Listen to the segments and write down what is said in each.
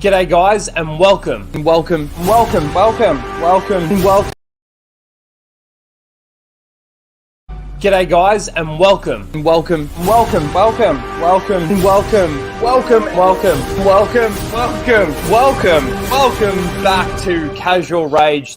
G'day guys and welcome. G'day guys and welcome. Welcome back to Casual Rage.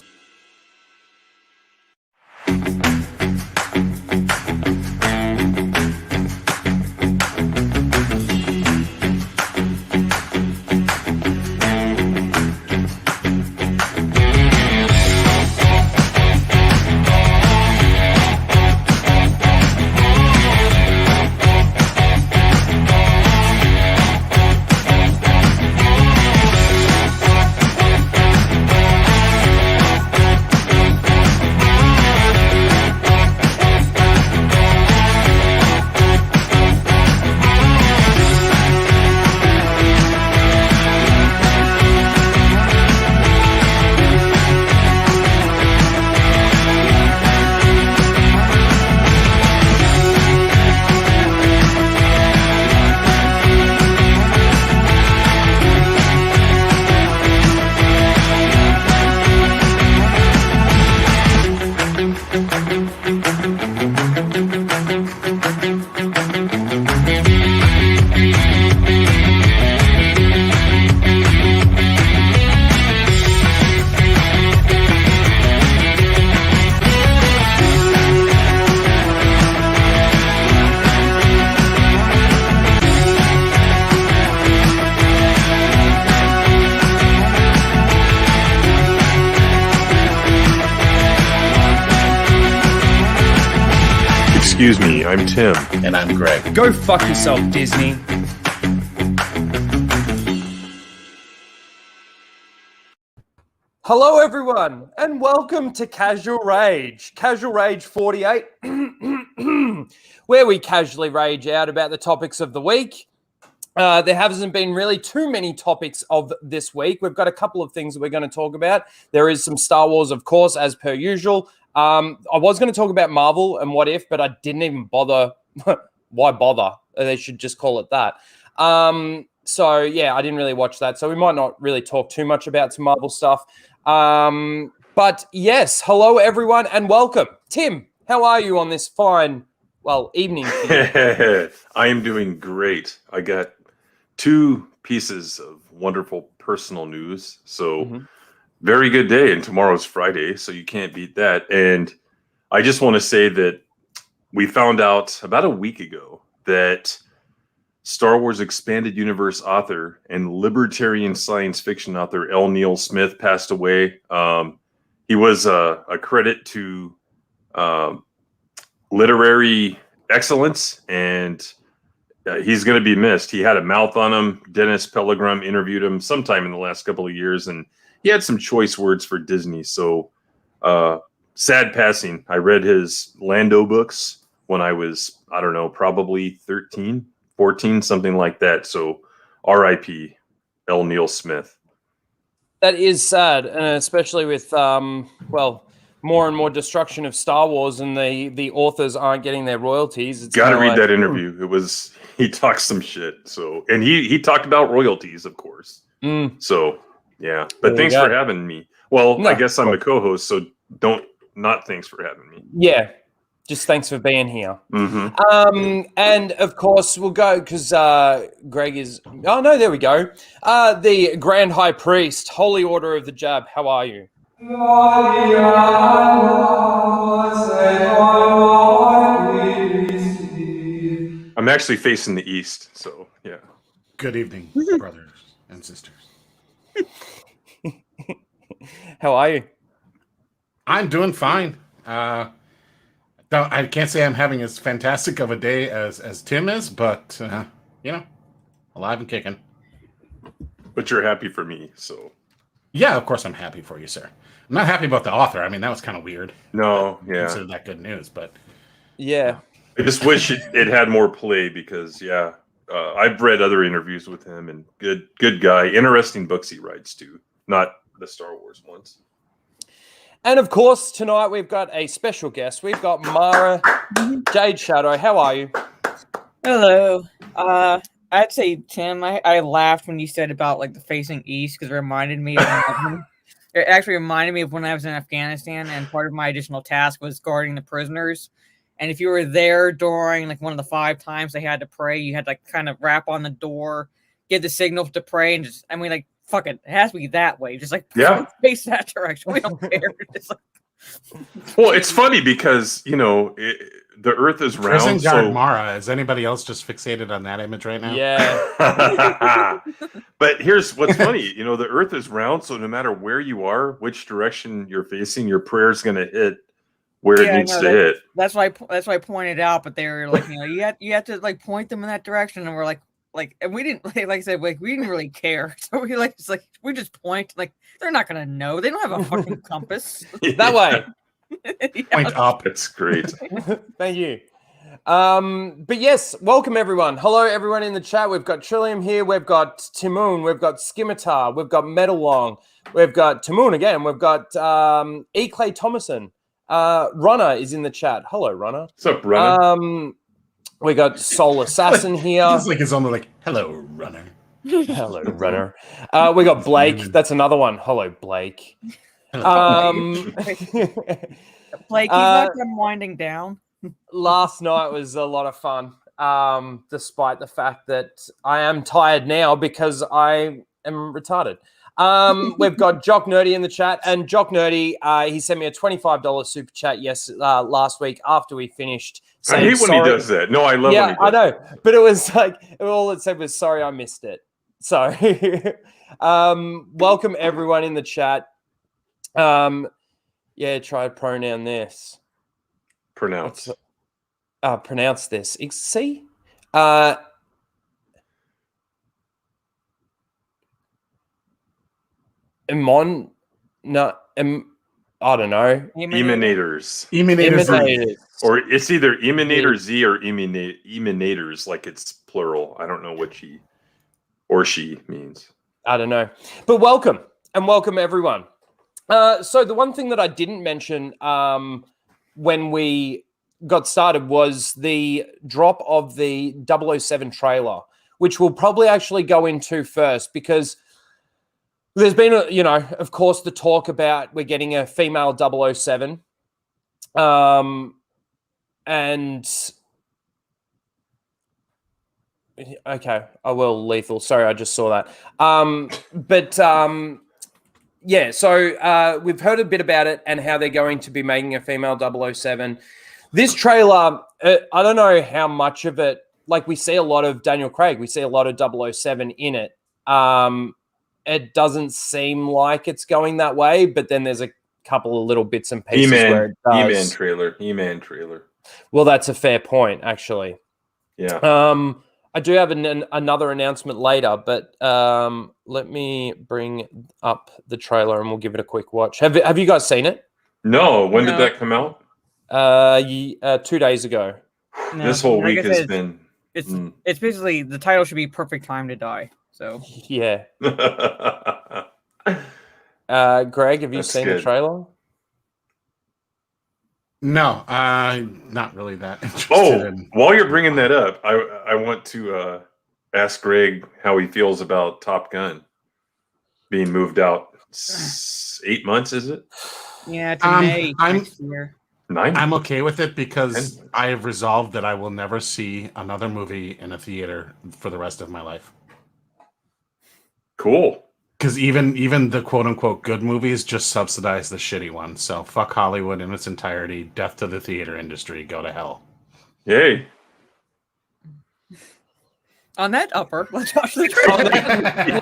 Excuse me, I'm Tim. And I'm Greg. Go fuck yourself, Disney. Hello everyone and welcome to Casual Rage. Casual Rage 48, where we casually rage out about the topics of the week. There hasn't been really too many topics of this week. We've got a couple of things that we're going to talk about. There is some Star Wars, of course, as per usual. I was going to talk about Marvel and What If, but I didn't even bother. Why bother? They should just call it that. So, yeah, I didn't really watch that. So we might not really talk too much about some Marvel stuff. But, yes, hello, everyone, and welcome. Tim, how are you on this fine, evening? I am doing great. I got two pieces of wonderful personal news. So, very good day. And tomorrow's Friday, so you can't beat that. And I just want to say that we found out about a week ago that Star Wars Expanded Universe author and libertarian science fiction author L. Neil Smith passed away. He was a credit to literary excellence, and he's going to be missed. He had a mouth on him. Dennis Pellegrim interviewed him sometime in the last couple of years, and he had some choice words for Disney. So sad passing. I read his Lando books when I was, I don't know, probably 13, 14, something like that. So R.I.P. L. Neil Smith. That is sad, and especially with, more and more destruction of Star Wars, and the authors aren't getting their royalties. Got to read that interview. He talked some shit. So, and he talked about royalties, of course. So, yeah. But thanks for having me. Well, no, I guess I'm a co-host, so thanks for having me. Yeah. Just thanks for being here. And of course we'll go because Greg is. Oh no, there we go. The Grand High Priest, Holy Order of the Jab. How are you? I'm actually facing the east, so yeah. Good evening, brothers and sisters. How are you? I'm doing fine. I can't say I'm having as fantastic of a day as Tim is, but alive and kicking. But you're happy for me, so. Yeah, of course I'm happy for you, sir. I'm not happy about the author. I mean, that was kind of weird. No, yeah. Consider that good news, but. Yeah. I just wish it had more play because, I've read other interviews with him and good guy. Interesting books he writes too, not the Star Wars ones. And of course, tonight we've got a special guest. We've got Mara Jade Shadow. How are you? Hello. I I'd say, Tim, I laughed when you said about like the facing east because it reminded me of it actually reminded me of when I was in Afghanistan and part of my additional task was guarding the prisoners. And if you were there during like one of the 5 times they had to pray, you had to like, kind of rap on the door, give the signal to pray, and just like fuck it, it has to be that way. Just like face that direction. We don't care. Just like, well, it's funny because the Earth is round. Prison guard Mara. Is anybody else just fixated on that image right now? Yeah. But here's what's funny. The Earth is round, so no matter where you are, which direction you're facing, your prayer is going to hit where it needs to hit. That's why I pointed out. But they were like, you have to like point them in that direction, and we're like, and we didn't like I said, like we didn't really care. So we just point. Like they're not gonna know. They don't have a fucking compass. That way. Point up. It's great. Thank you. But yes, welcome everyone. Hello everyone in the chat. We've got Trillium here. We've got Timoon. We've got Scimitar. We've got Metalong. We've got Timoon again. We've got E. Clay Thomason. Runner is in the chat. Hello, Runner. What's up, Runner? We got Soul Assassin here. It's like it's only like, hello, Runner. Hello, Runner. We got Blake. That's another one. Hello, Blake. Blake, he's not done winding down. Last night was a lot of fun, despite the fact that I am tired now because I am retarded. We've got Jock Nerdy in the chat, and Jock Nerdy, he sent me a $25 super chat last week after we finished. I hate when he does that. No, I love when he does I know, but it was like all it said was sorry I missed it. So welcome everyone in the chat. Try pronoun this. Pronounce this. See? I don't know. Emanators. Or it's either emanator Z or emanators, like it's plural. I don't know what she or she means. I don't know. But welcome everyone. So the one thing that I didn't mention when we got started was the drop of the 007 trailer, which we'll probably actually go into first because there's been, of course, the talk about we're getting a female 007. And okay, I will lethal. Sorry, I just saw that. So we've heard a bit about it and how they're going to be making a female 007. This trailer, I don't know how much of it, like we see a lot of Daniel Craig, we see a lot of 007 in it. It doesn't seem like it's going that way, but then there's a couple of little bits and pieces where it does. He-Man trailer. Well, that's a fair point, actually. Yeah. I do have another announcement later, but let me bring up the trailer and we'll give it a quick watch. Have you guys seen it? No. When did that come out? 2 days ago. No, this whole week has been. It's basically the title should be "Perfect Time to Die." So yeah. Greg, have you seen the trailer? No, not really that interested. While you're bringing that up, I want to ask Greg how he feels about Top Gun being moved out 8 months. Is it? Yeah, to May next year. 9? I'm okay with it because I have resolved that I will never see another movie in a theater for the rest of my life. Cool. Because even the quote-unquote good movies just subsidize the shitty ones. So fuck Hollywood in its entirety. Death to the theater industry. Go to hell. Yay. On that upper, let's watch the trailer.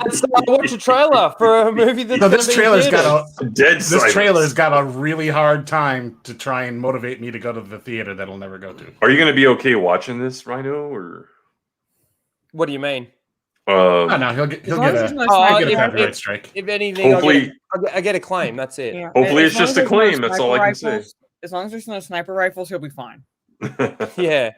Let's watch a trailer for a movie that's this trailer's got a really hard time to try and motivate me to go to the theater that'll never go to. Are you going to be okay watching this, Rhino? Or what do you mean? No, he'll get a copyright strike. If anything, hopefully, I get a claim. That's it. Yeah. Hopefully, it's just a claim. That's all I can say. As long as there's no sniper rifles, he'll be fine. Yeah.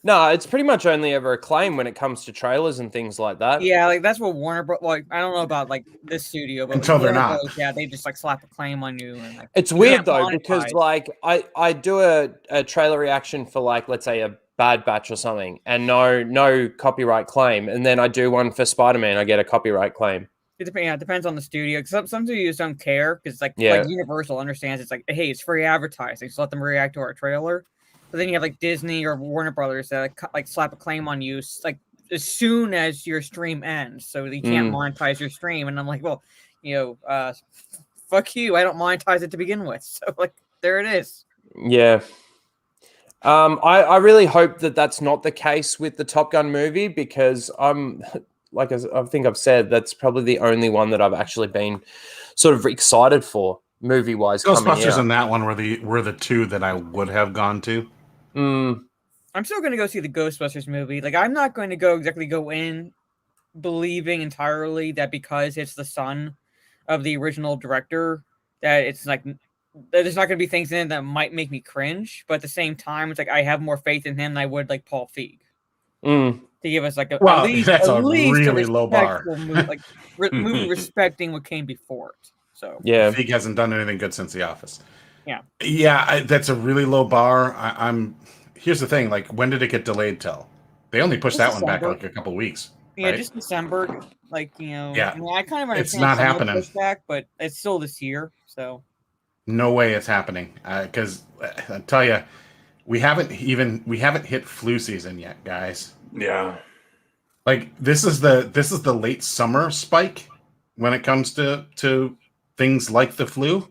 No, it's pretty much only ever a claim when it comes to trailers and things like that. Yeah, like that's what Warner Bros. Like I don't know about like this studio, but until they're not. Yeah, they just like slap a claim on you. And, like, it's weird though because like I do a trailer reaction for like let's say a Bad Batch or something, and no copyright claim, and then I do one for Spider-Man, I get a copyright claim. It depends on the studio. Some studios don't care because like Yeah. Universal understands it's like, hey, it's free advertising, so let them react to our trailer. But then you have like Disney or Warner Brothers that like slap a claim on you like as soon as your stream ends, so you can't monetize your stream. And I'm like, well, fuck you. I don't monetize it to begin with. So like, there it is. Yeah. I really hope that that's not the case with the Top Gun movie, because I'm like, as I think I've said, that's probably the only one that I've actually been sort of excited for movie wise. Ghostbusters and that one were the two that I would have gone to. I'm still going to go see the Ghostbusters movie. Like, I'm not going to go in believing entirely that because it's the son of the original director that it's like there's not going to be things in it that might make me cringe. But at the same time, it's like I have more faith in him than I would like Paul Feig to give us like that's a really low bar. Movie respecting what came before it. So yeah, Feig hasn't done anything good since The Office. Yeah, that's a really low bar. Here's the thing: like, when did it get delayed till? They only pushed that one back like a couple weeks. Yeah, right? just December. Like, Yeah, I kind of understand it's not happening. Pushback, but it's still this year, so no way it's happening. Because I tell you, we haven't hit flu season yet, guys. Yeah, like this is the late summer spike when it comes to things like the flu.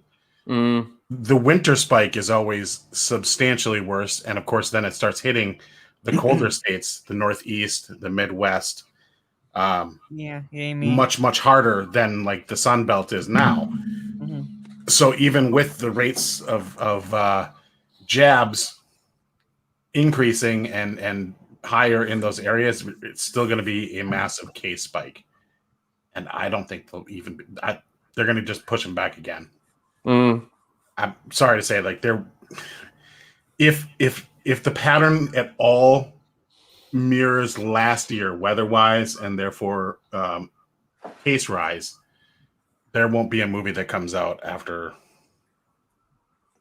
The winter spike is always substantially worse, and of course, then it starts hitting the colder states, the Northeast, the Midwest. Much harder than like the Sun Belt is now. Mm-hmm. So even with the rates of jabs increasing and higher in those areas, it's still going to be a massive case spike, and I don't think they'll even. They're going to just push them back again. I'm sorry to say, like if the pattern at all mirrors last year weather-wise and therefore case rise, there won't be a movie that comes out after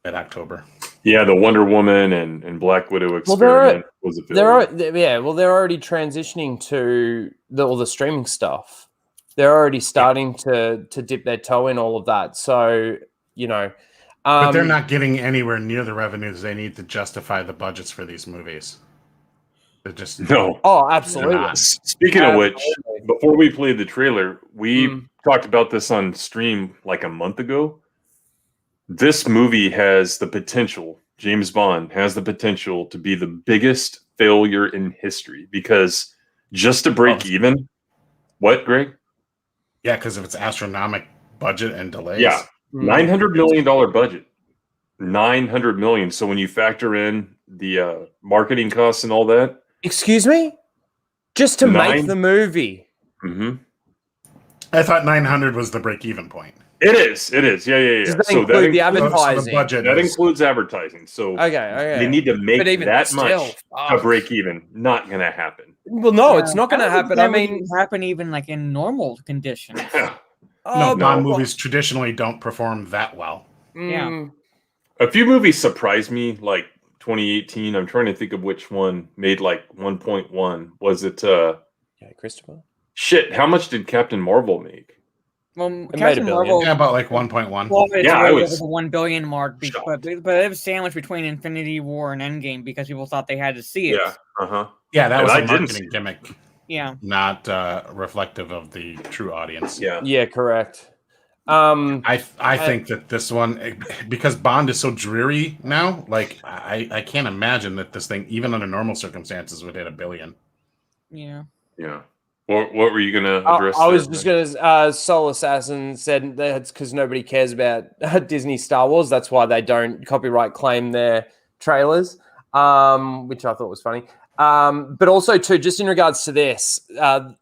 mid-October. Yeah, the Wonder Woman and Black Widow experiment was a failure. They're already transitioning to all the streaming stuff. They're already starting to dip their toe in all of that. So, but they're not getting anywhere near the revenues they need to justify the budgets for these movies. They're just no. Oh, absolutely. Speaking of which, before we played the trailer, we talked about this on stream like a month ago. This movie has the potential, James Bond has the potential to be the biggest failure in history, because just to break even, what, Greg? Yeah, because of its astronomical budget and delays. Yeah. $900 million budget. $900 million. So when you factor in the marketing costs and all that. Excuse me? Just to make the movie. Mm-hmm. I thought 900 was the break-even point. It is. Yeah. Does that include the advertising? So the budget that includes advertising. So okay. They need to make that much to break even. Not going to happen. Well, no, it's not going to happen. I mean, happen even like in normal conditions. Bond movies traditionally don't perform that well. Yeah. A few movies surprised me, like 2018. I'm trying to think of which one made like 1.1. Was it Christopher? Shit, how much did Captain Marvel make? Well, Captain Marvel, about like 1.1. Well, it was the 1 billion mark, but it was sandwiched between Infinity War and Endgame because people thought they had to see it. Yeah, that was a marketing gimmick. Yeah, not reflective of the true audience. Yeah, correct. I think that this one, because Bond is so dreary now, like I can't imagine that this thing, even under normal circumstances, would hit $1 billion. Yeah. What were you gonna address? I was just gonna. Soul Assassin said that's because nobody cares about Disney Star Wars. That's why they don't copyright claim their trailers, which I thought was funny. But also too, just in regards to this,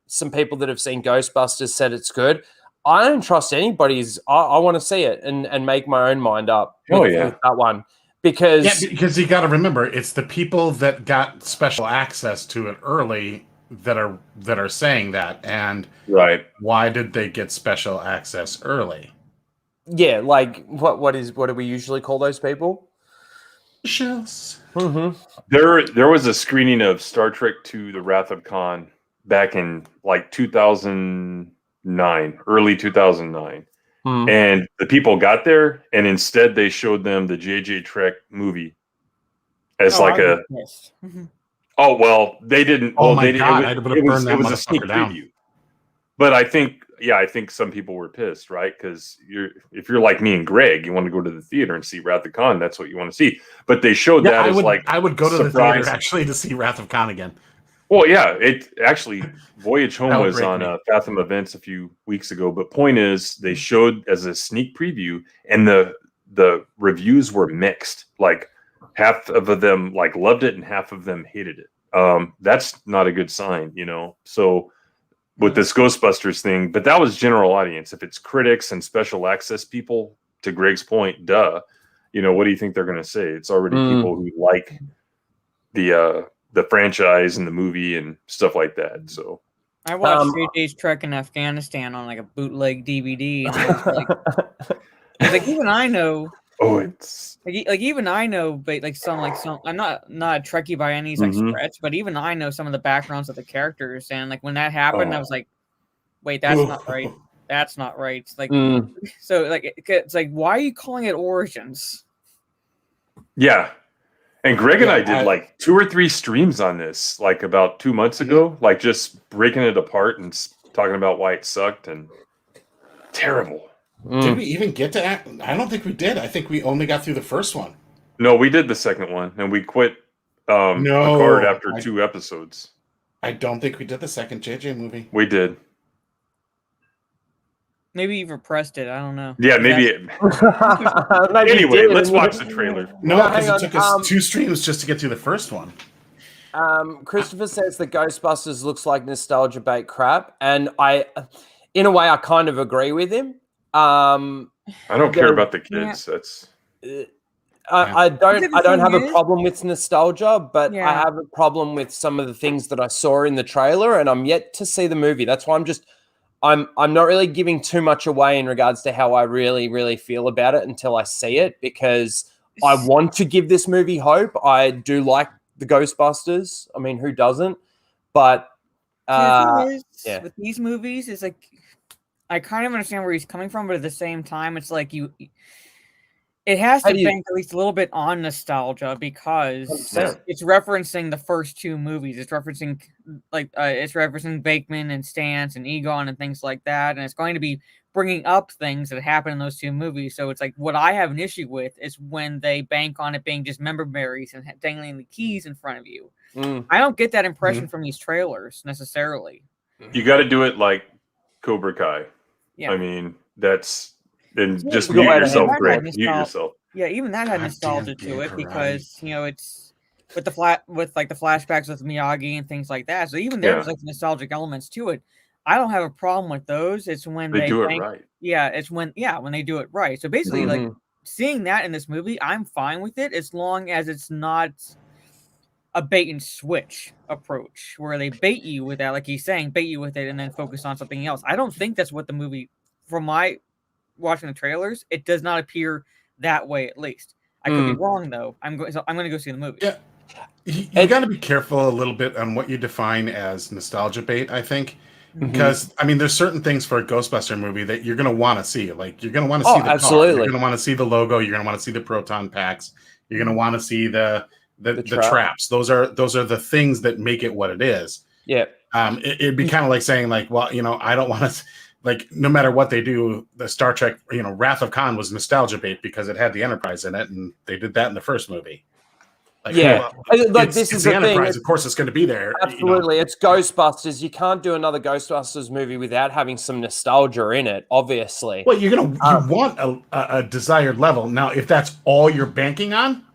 some people that have seen Ghostbusters said it's good. I don't trust anybody's. I want to see it and make my own mind up. With that one. Because you got to remember, it's the people that got special access to it early that are saying that, and why did they get special access early? Yeah, like what do we usually call those people? Shells. Mm-hmm. There was a screening of Star Trek II: The Wrath of Khan back in like 2009, early 2009. Mm. And the people got there, and instead they showed them the JJ Trek movie as like a. Oh well, they didn't. Oh Well, my they God! I would have burned that it was a sneak motherfucker down. preview. But I think some people were pissed, right? Because if you're like me and Greg, you want to go to the theater and see Wrath of Khan. That's what you want to see. But they showed that I as would, like I would go to the surprise. theater actually to see Wrath of Khan again. Well, yeah, it actually Voyage Home That would was break on me. Fathom Events a few weeks ago. But point is, they showed as a sneak preview, and the reviews were mixed. Like half of them like loved it, and half of them hated it. That's not a good sign, you know. So with this Ghostbusters thing, but that was general audience. If it's critics and special access people, to Greg's point, duh. You know, what do you think they're going to say? It's already people who like the franchise and the movie and stuff like that. So I watched JJ's Trek in Afghanistan on like a bootleg DVD, and I was like, even I know. Oh, it's like even I know, but some I'm not a Trekkie by any stretch, but even I know some of the backgrounds of the characters, and like when that happened, I was like, wait, that's not right. That's not right. It's like so like it's like, why are you calling it Origins? Yeah. And Greg and I did like 2 or 3 streams on this, like about 2 months ago, like just breaking it apart and talking about why it sucked and terrible. Did we even get to act? I don't think we did. I think we only got through the first one. No, we did the second one, and we quit Picard after 2 episodes. I don't think we did the second JJ movie. We did. Maybe you repressed it. I don't know. Yeah, maybe. Anyway, let's watch the trailer. No, because it took us 2 streams just to get through the first one. Christopher says the Ghostbusters looks like nostalgia bait crap, and in a way, I kind of agree with him. I don't care about the kids. That's. I don't have a problem with nostalgia, but I have a problem with some of the things that I saw in the trailer, and I'm yet to see the movie. That's why I'm not really giving too much away in regards to how I really, really feel about it until I see it, because I want to give this movie hope. I do like the Ghostbusters. I mean, who doesn't? But with these movies, it's like I kind of understand where he's coming from, but at the same time, it's like it has to bank at least a little bit on nostalgia, because it's referencing the first 2 movies. It's referencing Bakeman and Stantz and Egon and things like that, and it's going to be bringing up things that happened in those 2 movies. So it's like, what I have an issue with is when they bank on it being just member berries and dangling the keys in front of you. I don't get that impression from these trailers necessarily. You got to do it like Cobra Kai. Yeah. I mean, that's. And just mute yourself, Greg. Mute yourself. Yeah, even that had nostalgia to it, because it's with the flashbacks with Miyagi and things like that. So even there's like nostalgic elements to it. I don't have a problem with those. It's when they do it right. Yeah, it's when they do it right. So basically, like seeing that in this movie, I'm fine with it as long as it's not a bait and switch approach where they bait you with that, like he's saying, bait you with it and then focus on something else. I don't think that's what the movie, from my watching the trailers, it does not appear that way, at least. I could be wrong, though. I'm going to go see the movie. Yeah, you got to be careful a little bit on what you define as nostalgia bait, I think, because I mean, there's certain things for a Ghostbuster movie that you're going to want to see. Like, you're going to want to see the car. You're going to want to see the logo. You're going to want to see the proton packs. You're going to want to see the traps. Those are the things that make it what it is. Yeah. It'd be kind of like saying, like, well, I don't want to. Like, no matter what they do, the Star Trek, Wrath of Khan was nostalgia bait because it had the Enterprise in it, and they did that in the first movie. Like, this is the Enterprise. Of course, it's going to be there. Absolutely, it's Ghostbusters. You can't do another Ghostbusters movie without having some nostalgia in it. Obviously, well, you want a desired level. Now, if that's all you're banking on,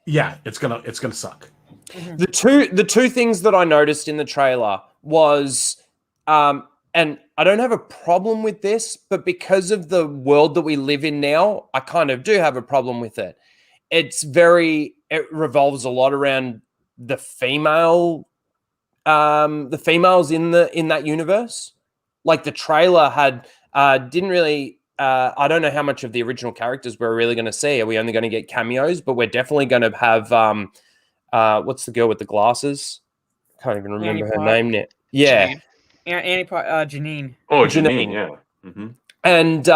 yeah, it's gonna suck. The two things that I noticed in the trailer was. And I don't have a problem with this, but because of the world that we live in now, I kind of do have a problem with it. It revolves a lot around the females in that universe. Like the trailer didn't really I don't know how much of the original characters we're really going to see. Are we only going to get cameos? But we're definitely going to have what's the girl with the glasses? Can't even remember her name now. Yeah, Janine. Oh, Janine, yeah. Mm-hmm. And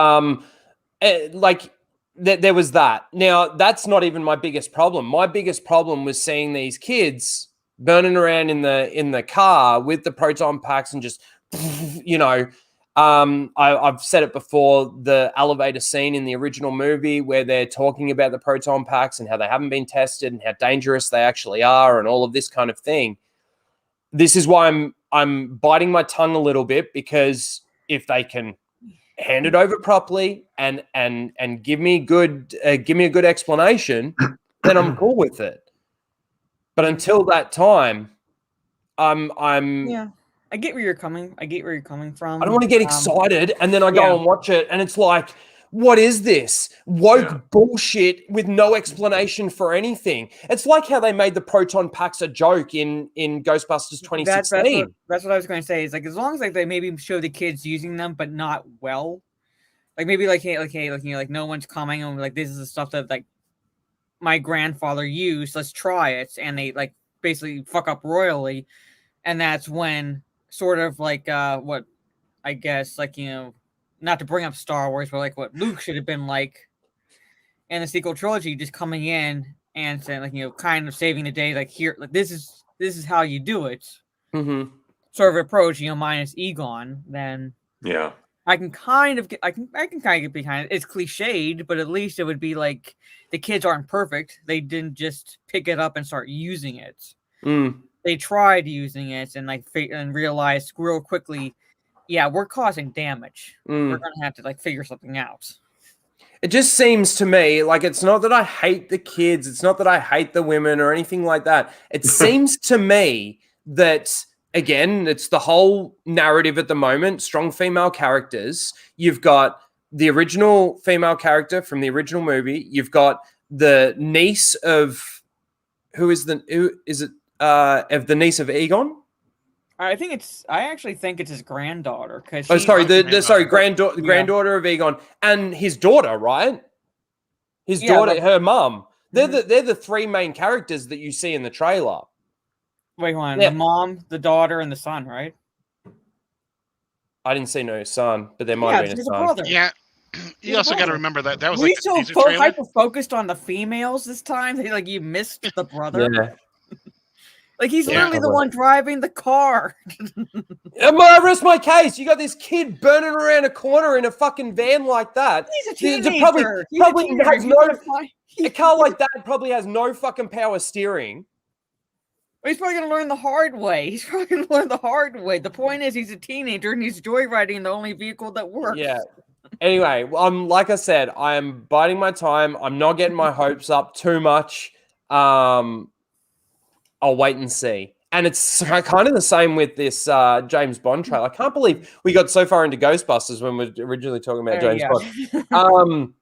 like there was that. Now that's not even my biggest problem. My biggest problem was seeing these kids burning around in the car with the proton packs and just, you know. I've said it before, the elevator scene in the original movie where they're talking about the proton packs and how they haven't been tested and how dangerous they actually are and all of this kind of thing. This is why I'm biting my tongue a little bit, because if they can hand it over properly and give me a good explanation, then I'm cool with it. But until that time, I'm Yeah. I get where you're coming from. I don't want to get excited and then I go and watch it and it's like, what is this? Woke bullshit with no explanation for anything. It's like how they made the proton packs a joke in Ghostbusters 2016. That's what I was going to say. Is like, as long as like they maybe show the kids using them, but not well. Like maybe like, hey, you know, like no one's commenting on like, this is the stuff that like my grandfather used. Let's try it. And they like basically fuck up royally. And that's when sort of like what I guess, like, you know, not to bring up Star Wars, but like what Luke should have been like in the sequel trilogy, just coming in and saying, like, you know, kind of saving the day, like, here, like, this is how you do it. Mm-hmm. Sort of approach, you know, minus Egon. Then I can kind of get behind it. It's cliched, but at least it would be like the kids aren't perfect. They didn't just pick it up and start using it. They tried using it and like and realized real quickly, yeah, we're causing damage. We're gonna have to like figure something out. It just seems to me like it's not that I hate the kids, it's not that I hate the women or anything like that. It seems to me that, again, it's the whole narrative at the moment, strong female characters. You've got the original female character from the original movie. You've got the niece of of the niece of Egon. I actually think it's his granddaughter. Granddaughter of Egon and his daughter, right? His daughter, her mom. They're the three main characters that you see in the trailer. Wait, hold on. The mom, the daughter, and the son, right? I didn't see no son, but there might have been a son. Brother. Yeah. You also got to remember that was we like so hyper focused on the females this time. Like you missed the brother. Yeah. Like he's literally the one driving the car. I rest my case. You got this kid burning around a corner in a fucking van like that. He's a teenager. Probably has a car like that probably has no fucking power steering. He's probably going to learn the hard way. The point is, he's a teenager and he's joyriding the only vehicle that works. Yeah. Anyway, like I said, I am biding my time. I'm not getting my hopes up too much. I'll wait and see. And it's kind of the same with this James Bond trailer. I can't believe we got so far into Ghostbusters when we were originally talking about James Bond.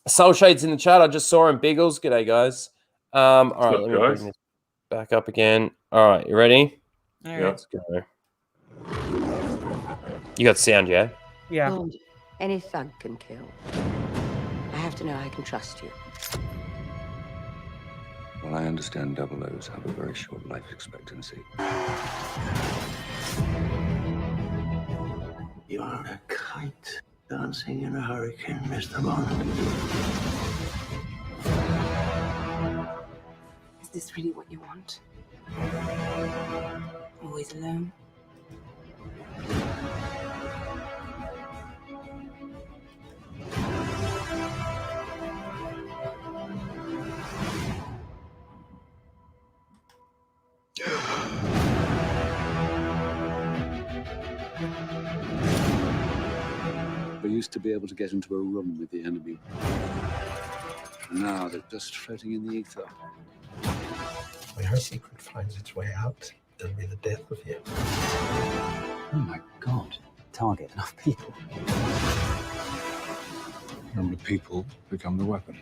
Soul Shade's in the chat. I just saw him. Biggles. G'day, guys. All right, let me bring this back up again. All right, you ready? All right. Let's go. You got sound, yeah? Yeah. Bond, any thug can kill. I have to know I can trust you. Well, I understand double O's have a very short life expectancy. You are a kite dancing in a hurricane, Mr. Bond. Is this really what you want? Always alone? We used to be able to get into a room with the enemy. Now they're just floating in the ether. When her secret finds its way out, it'll be the death of you. Oh my God. Target enough people. And the people become the weapon.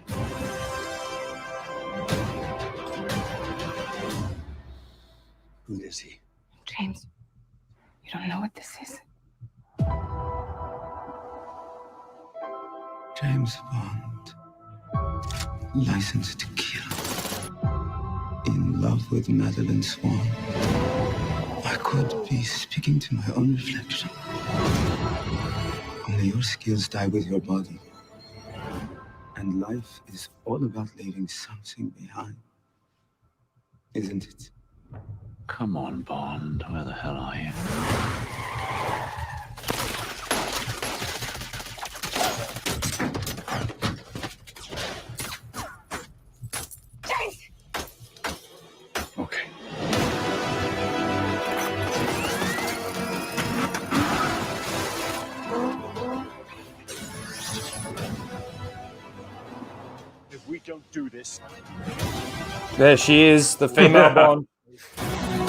Who is he? James, you don't know what this is. James Bond, licensed to kill, in love with Madeline Swan. I could be speaking to my own reflection. Only your skills die with your body. And life is all about leaving something behind. Isn't it? Come on, Bond. Where the hell are you? Okay. If we don't do this... There she is, the female Bond.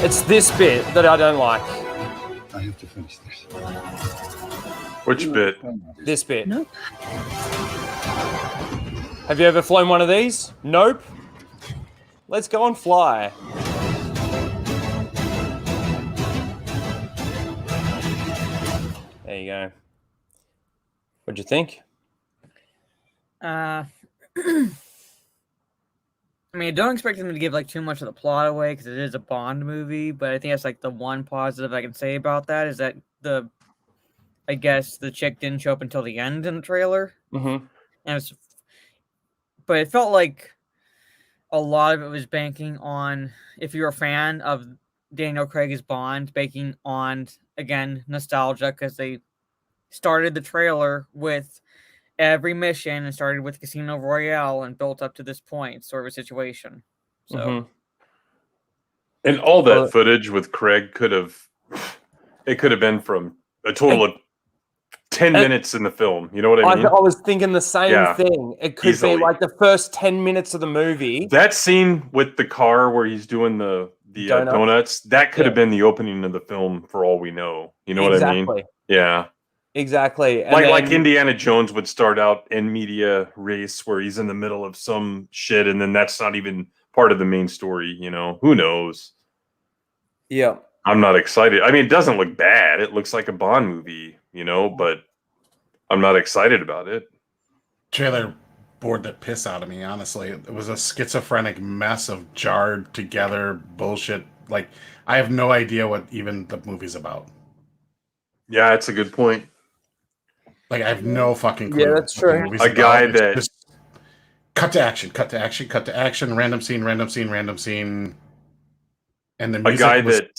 It's this bit that I don't like. I have to finish this. Which bit? This bit. Nope. Have you ever flown one of these? Nope. Let's go and fly. There you go. What'd you think? I mean, I don't expect them to give like too much of the plot away because it is a Bond movie, but I think that's like the one positive I can say about that is that I guess the chick didn't show up until the end in the trailer. Mm-hmm. But it felt like a lot of it was banking on, if you're a fan of Daniel Craig as Bond, banking on, again, nostalgia, because they started the trailer with every mission and started with Casino Royale and built up to this point, sort of a situation. So, and all that footage with Craig could have been from a total of 10 minutes in the film. You know what I mean? I was thinking the same thing. It could Easily. be like the first 10 minutes of the movie. That scene with the car where he's doing the donuts, that could have been the opening of the film for all we know. You know what I mean? Yeah. Exactly. And like Indiana Jones would start out in media race where he's in the middle of some shit and then that's not even part of the main story, you know. Who knows? Yeah. I'm not excited. I mean, it doesn't look bad. It looks like a Bond movie, you know, but I'm not excited about it. Trailer bored the piss out of me, honestly. It was a schizophrenic mess of jarred together bullshit. Like, I have no idea what even the movie's about. Yeah, that's a good point. Like, I have no fucking clue. Yeah, that's true. A guy that just cut to action, cut to action, cut to action, random scene, random scene, random scene. And the music that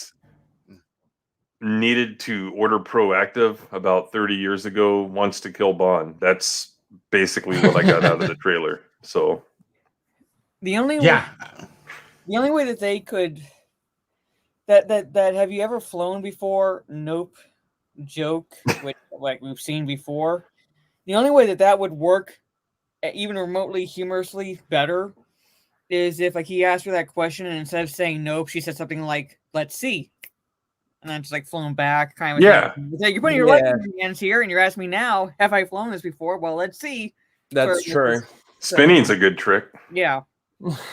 needed to order proactive about 30 years ago wants to kill Bond. That's basically what I got out of the trailer. So the only way that they could that have you ever flown before? Nope. Joke, which like we've seen before. The only way that would work, even remotely humorously better, is if like he asked her that question and instead of saying nope, she said something like "Let's see," and then just like flown back, kind of. Yeah. Like, you're putting your life in your hands here, and you're asking me now, have I flown this before? Well, let's see. That's true. Spinning's a good trick. Yeah.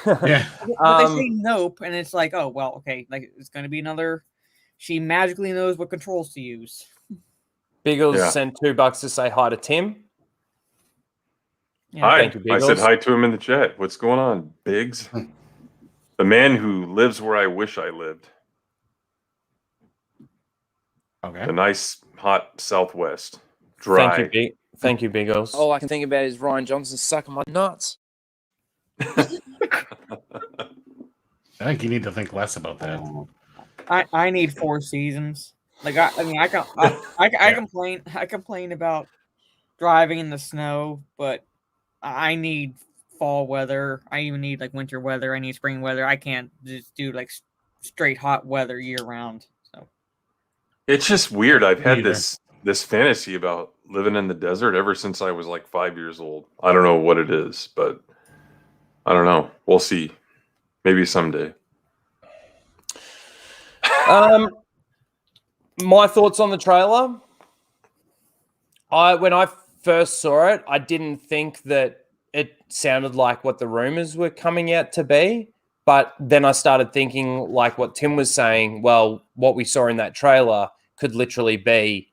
Yeah. But they say nope, and it's like, oh well, okay, like it's going to be another. She magically knows what controls to use. Biggles sent $2 to say hi to Tim. Yeah. Hi. Thank you, I said hi to him in the chat. What's going on, Biggs? The man who lives where I wish I lived. Okay. The nice, hot Southwest. Dry. Thank you, Biggles. All I can think about is Ryan Johnson sucking my nuts. I think you need to think less about that. I need 4 seasons. Like I complain. I complain about driving in the snow, but I need fall weather. I even need like winter weather. I need spring weather. I can't just do like straight hot weather year round. So it's just weird. I've had this fantasy about living in the desert ever since I was like 5 years old. I don't know what it is, but I don't know. We'll see. Maybe someday. My thoughts on the trailer. When I first saw it, I didn't think that it sounded like what the rumors were coming out to be. But then I started thinking, like what Tim was saying, well, what we saw in that trailer could literally be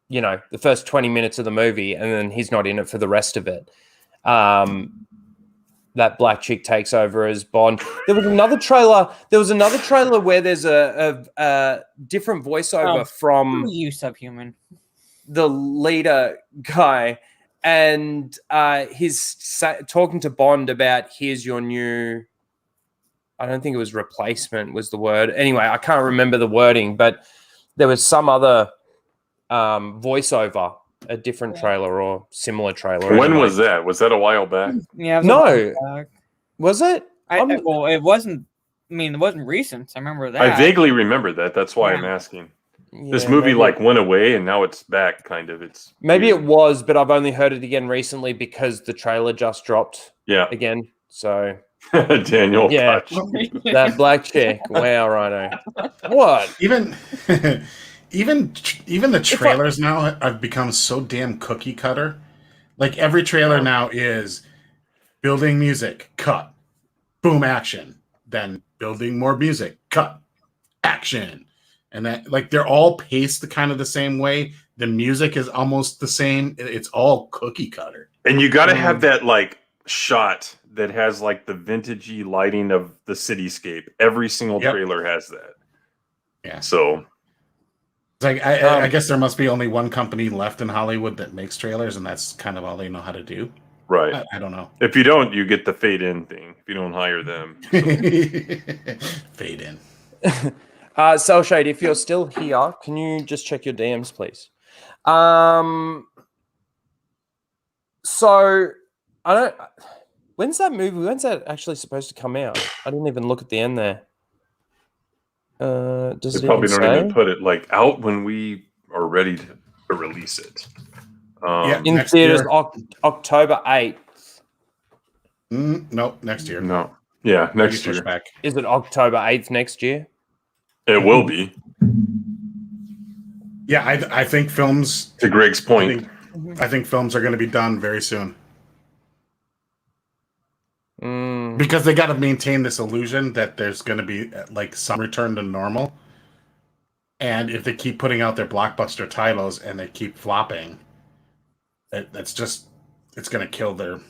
the first 20 minutes of the movie, and then he's not in it for the rest of it. That black chick takes over as Bond. There was another trailer where there's a different voiceover from you subhuman, the leader guy, and he's talking to Bond about here's your new. I don't think it was replacement was the word. Anyway, I can't remember the wording, but there was some other voiceover, a different trailer or similar trailer. When was that? Was that a while back? Yeah. Was it? Well, it wasn't. I mean, it wasn't recent. I remember that. I vaguely remember that. That's why I'm asking. This movie went away and now it's back. Kind of. It's maybe weird. It was, but I've only heard it again recently because the trailer just dropped. Yeah. Again. So. Daniel. Yeah. That black chick. Wow, Rhino. What? Even the trailers now have become so damn cookie cutter. Like every trailer now is building music, cut, boom, action, then building more music, cut, action. And that, like, they're all paced kind of the same way. The music is almost the same. It's all cookie cutter. And you got to have that, like, shot that has, like, the vintagey lighting of the cityscape. Every single trailer has that. Yeah. So... It's like I guess there must be only one company left in Hollywood that makes trailers, and that's kind of all they know how to do. Right. I don't know. If you don't, you get the fade in thing. If you don't hire them. So. Fade in. Cellshade, if you're still here, can you just check your DMs, please? So I don't. When's that movie? When's that actually supposed to come out? I didn't even look at the end there. Does they it probably even don't say? even put it like out when we are ready to release it. In theaters, October 8th. No, next year. No. Yeah, next year. Back. Is it October 8th next year? It will be. Yeah, I think films... To Greg's point. I think films are going to be done very soon. Because they got to maintain this illusion that there's going to be like some return to normal. And if they keep putting out their blockbuster titles and they keep flopping, it's going to kill their...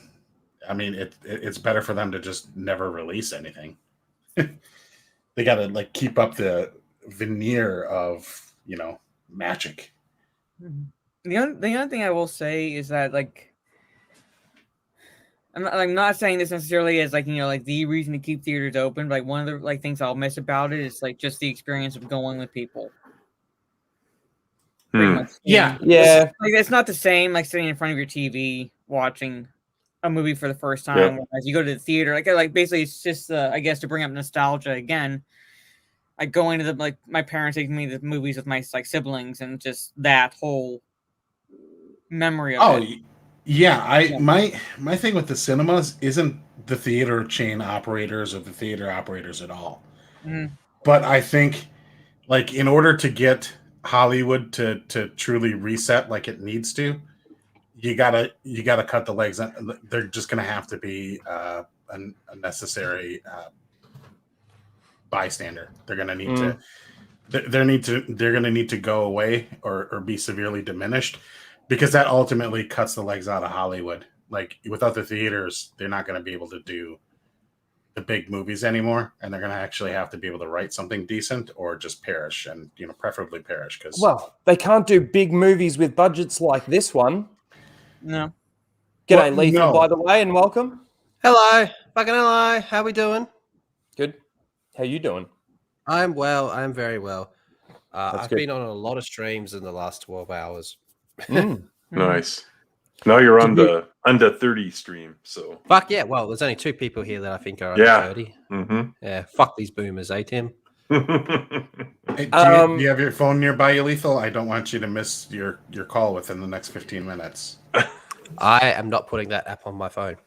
I mean, it's better for them to just never release anything. They got to like keep up the veneer of, magic. The other thing I will say is that, like, I'm not saying this necessarily as like the reason to keep theaters open, but like one of the like things I'll miss about it is like just the experience of going with people. Yeah. Like it's not the same like sitting in front of your TV watching a movie for the first time. Whereas you go to the theater, like basically it's just I guess to bring up nostalgia again. Like going to my parents taking me to the movies with my like siblings and just that whole memory of it. Yeah, my thing with the cinemas isn't the theater chain operators or the theater operators at all. But I think, like, in order to get Hollywood to truly reset like it needs to, you gotta cut the legs. They're just gonna have to be a necessary bystander. They're gonna need to. They're gonna need to go away or be severely diminished. Because that ultimately cuts the legs out of Hollywood. Like, without the theaters, they're not going to be able to do the big movies anymore, and they're going to actually have to be able to write something decent or just perish, and preferably perish. Because they can't do big movies with budgets like this one. No. G'day, Lethal, by the way, and welcome. Hello, fucking hello. How we doing? Good. How you doing? I'm well. I'm very well. I've good. been on a lot of streams in the last 12 hours. Nice. Now you're on the under 30 stream, so fuck yeah. Well, there's only 2 people here that I think are under 30. Yeah, fuck these boomers, Tim. Hey, do you have your phone nearby you, Lethal? I don't want you to miss your call within the next 15 minutes. I am not putting that app on my phone.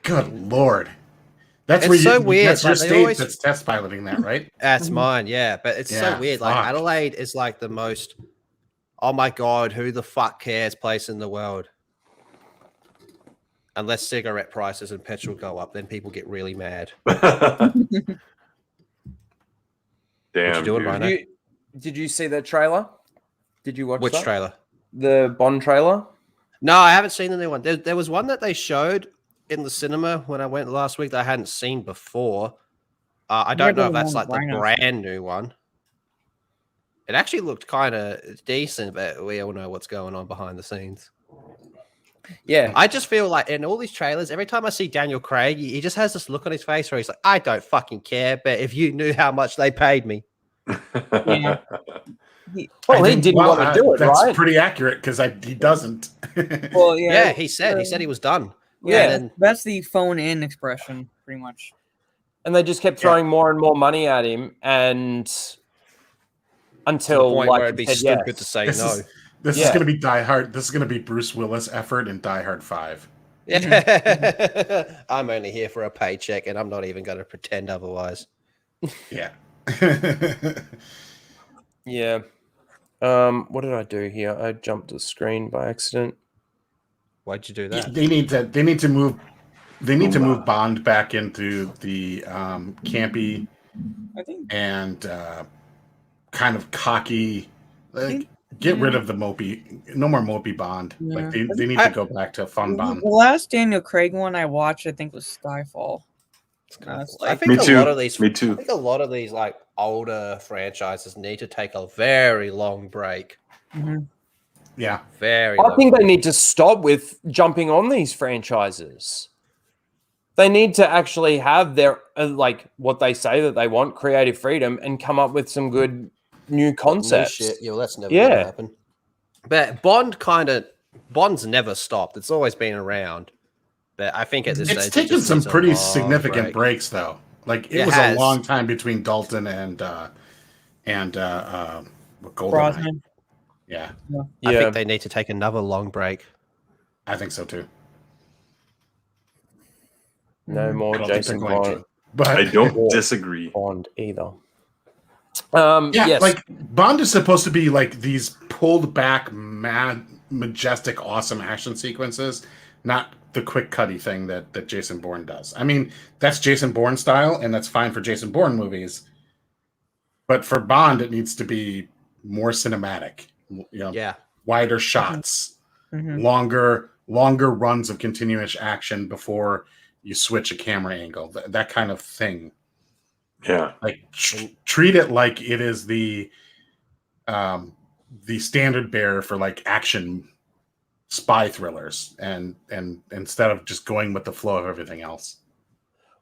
Good Lord. That's it's where so weird. That's your state that's test piloting that, right? That's mine, yeah. But it's so weird. Like Adelaide is like the most, oh my God, who the fuck cares place in the world. Unless cigarette prices and petrol go up, then people get really mad. Damn. What you doing, Rhino? Did you see the trailer? Did you watch Which that? trailer? The Bond trailer? No, I haven't seen the new one. There was one that they showed in the cinema when I went last week that I hadn't seen before. I don't know if that's like the brand new one. It actually looked kind of decent, but we all know what's going on behind the scenes. Yeah. I just feel like in all these trailers, every time I see Daniel Craig, he just has this look on his face where he's like, I don't fucking care, but if you knew how much they paid me. Yeah. He didn't want to do it, that's right? That's pretty accurate because he doesn't. Well, yeah, he said he was done. Yeah, then, that's the phone in expression, pretty much. And they just kept throwing more and more money at him, and until to the point where it'd be stupid to say this no. This is going to be Die Hard. This is going to be Bruce Willis' effort in Die Hard 5. Yeah. I'm only here for a paycheck, and I'm not even going to pretend otherwise. Yeah. Yeah. What did I do here? I jumped the screen by accident. Why'd you do that? They need to move Bond back into the campy and kind of cocky. Get rid of the mopey. No more mopey Bond. Yeah. Like they need to go back to fun Bond. The last Daniel Craig one I watched, I think, was Skyfall. I think a lot of these. Me too. I think a lot of these like older franchises need to take a very long break. Mm-hmm. Yeah, very. I think they need to stop with jumping on these franchises. They need to actually have their like what they say that they want, creative freedom, and come up with some good new concepts. Shit. Yeah, well, that's never gonna happen. But Bond's never stopped. It's always been around. But I think at this stage, it's taken some pretty significant breaks, though. Like it was a long time between Dalton and Goldeneye. Yeah. I think they need to take another long break. I think so too. No more Jason Bond, but I don't disagree. Bond either. Yes. Like Bond is supposed to be like these pulled back, majestic, awesome action sequences, not the quick cutty thing that Jason Bourne does. I mean, that's Jason Bourne style, and that's fine for Jason Bourne movies. But for Bond, it needs to be more cinematic. Wider shots, longer runs of continuous action before you switch a camera angle. That kind of thing. Yeah, like treat it like it is the standard bearer for like action spy thrillers, and instead of just going with the flow of everything else.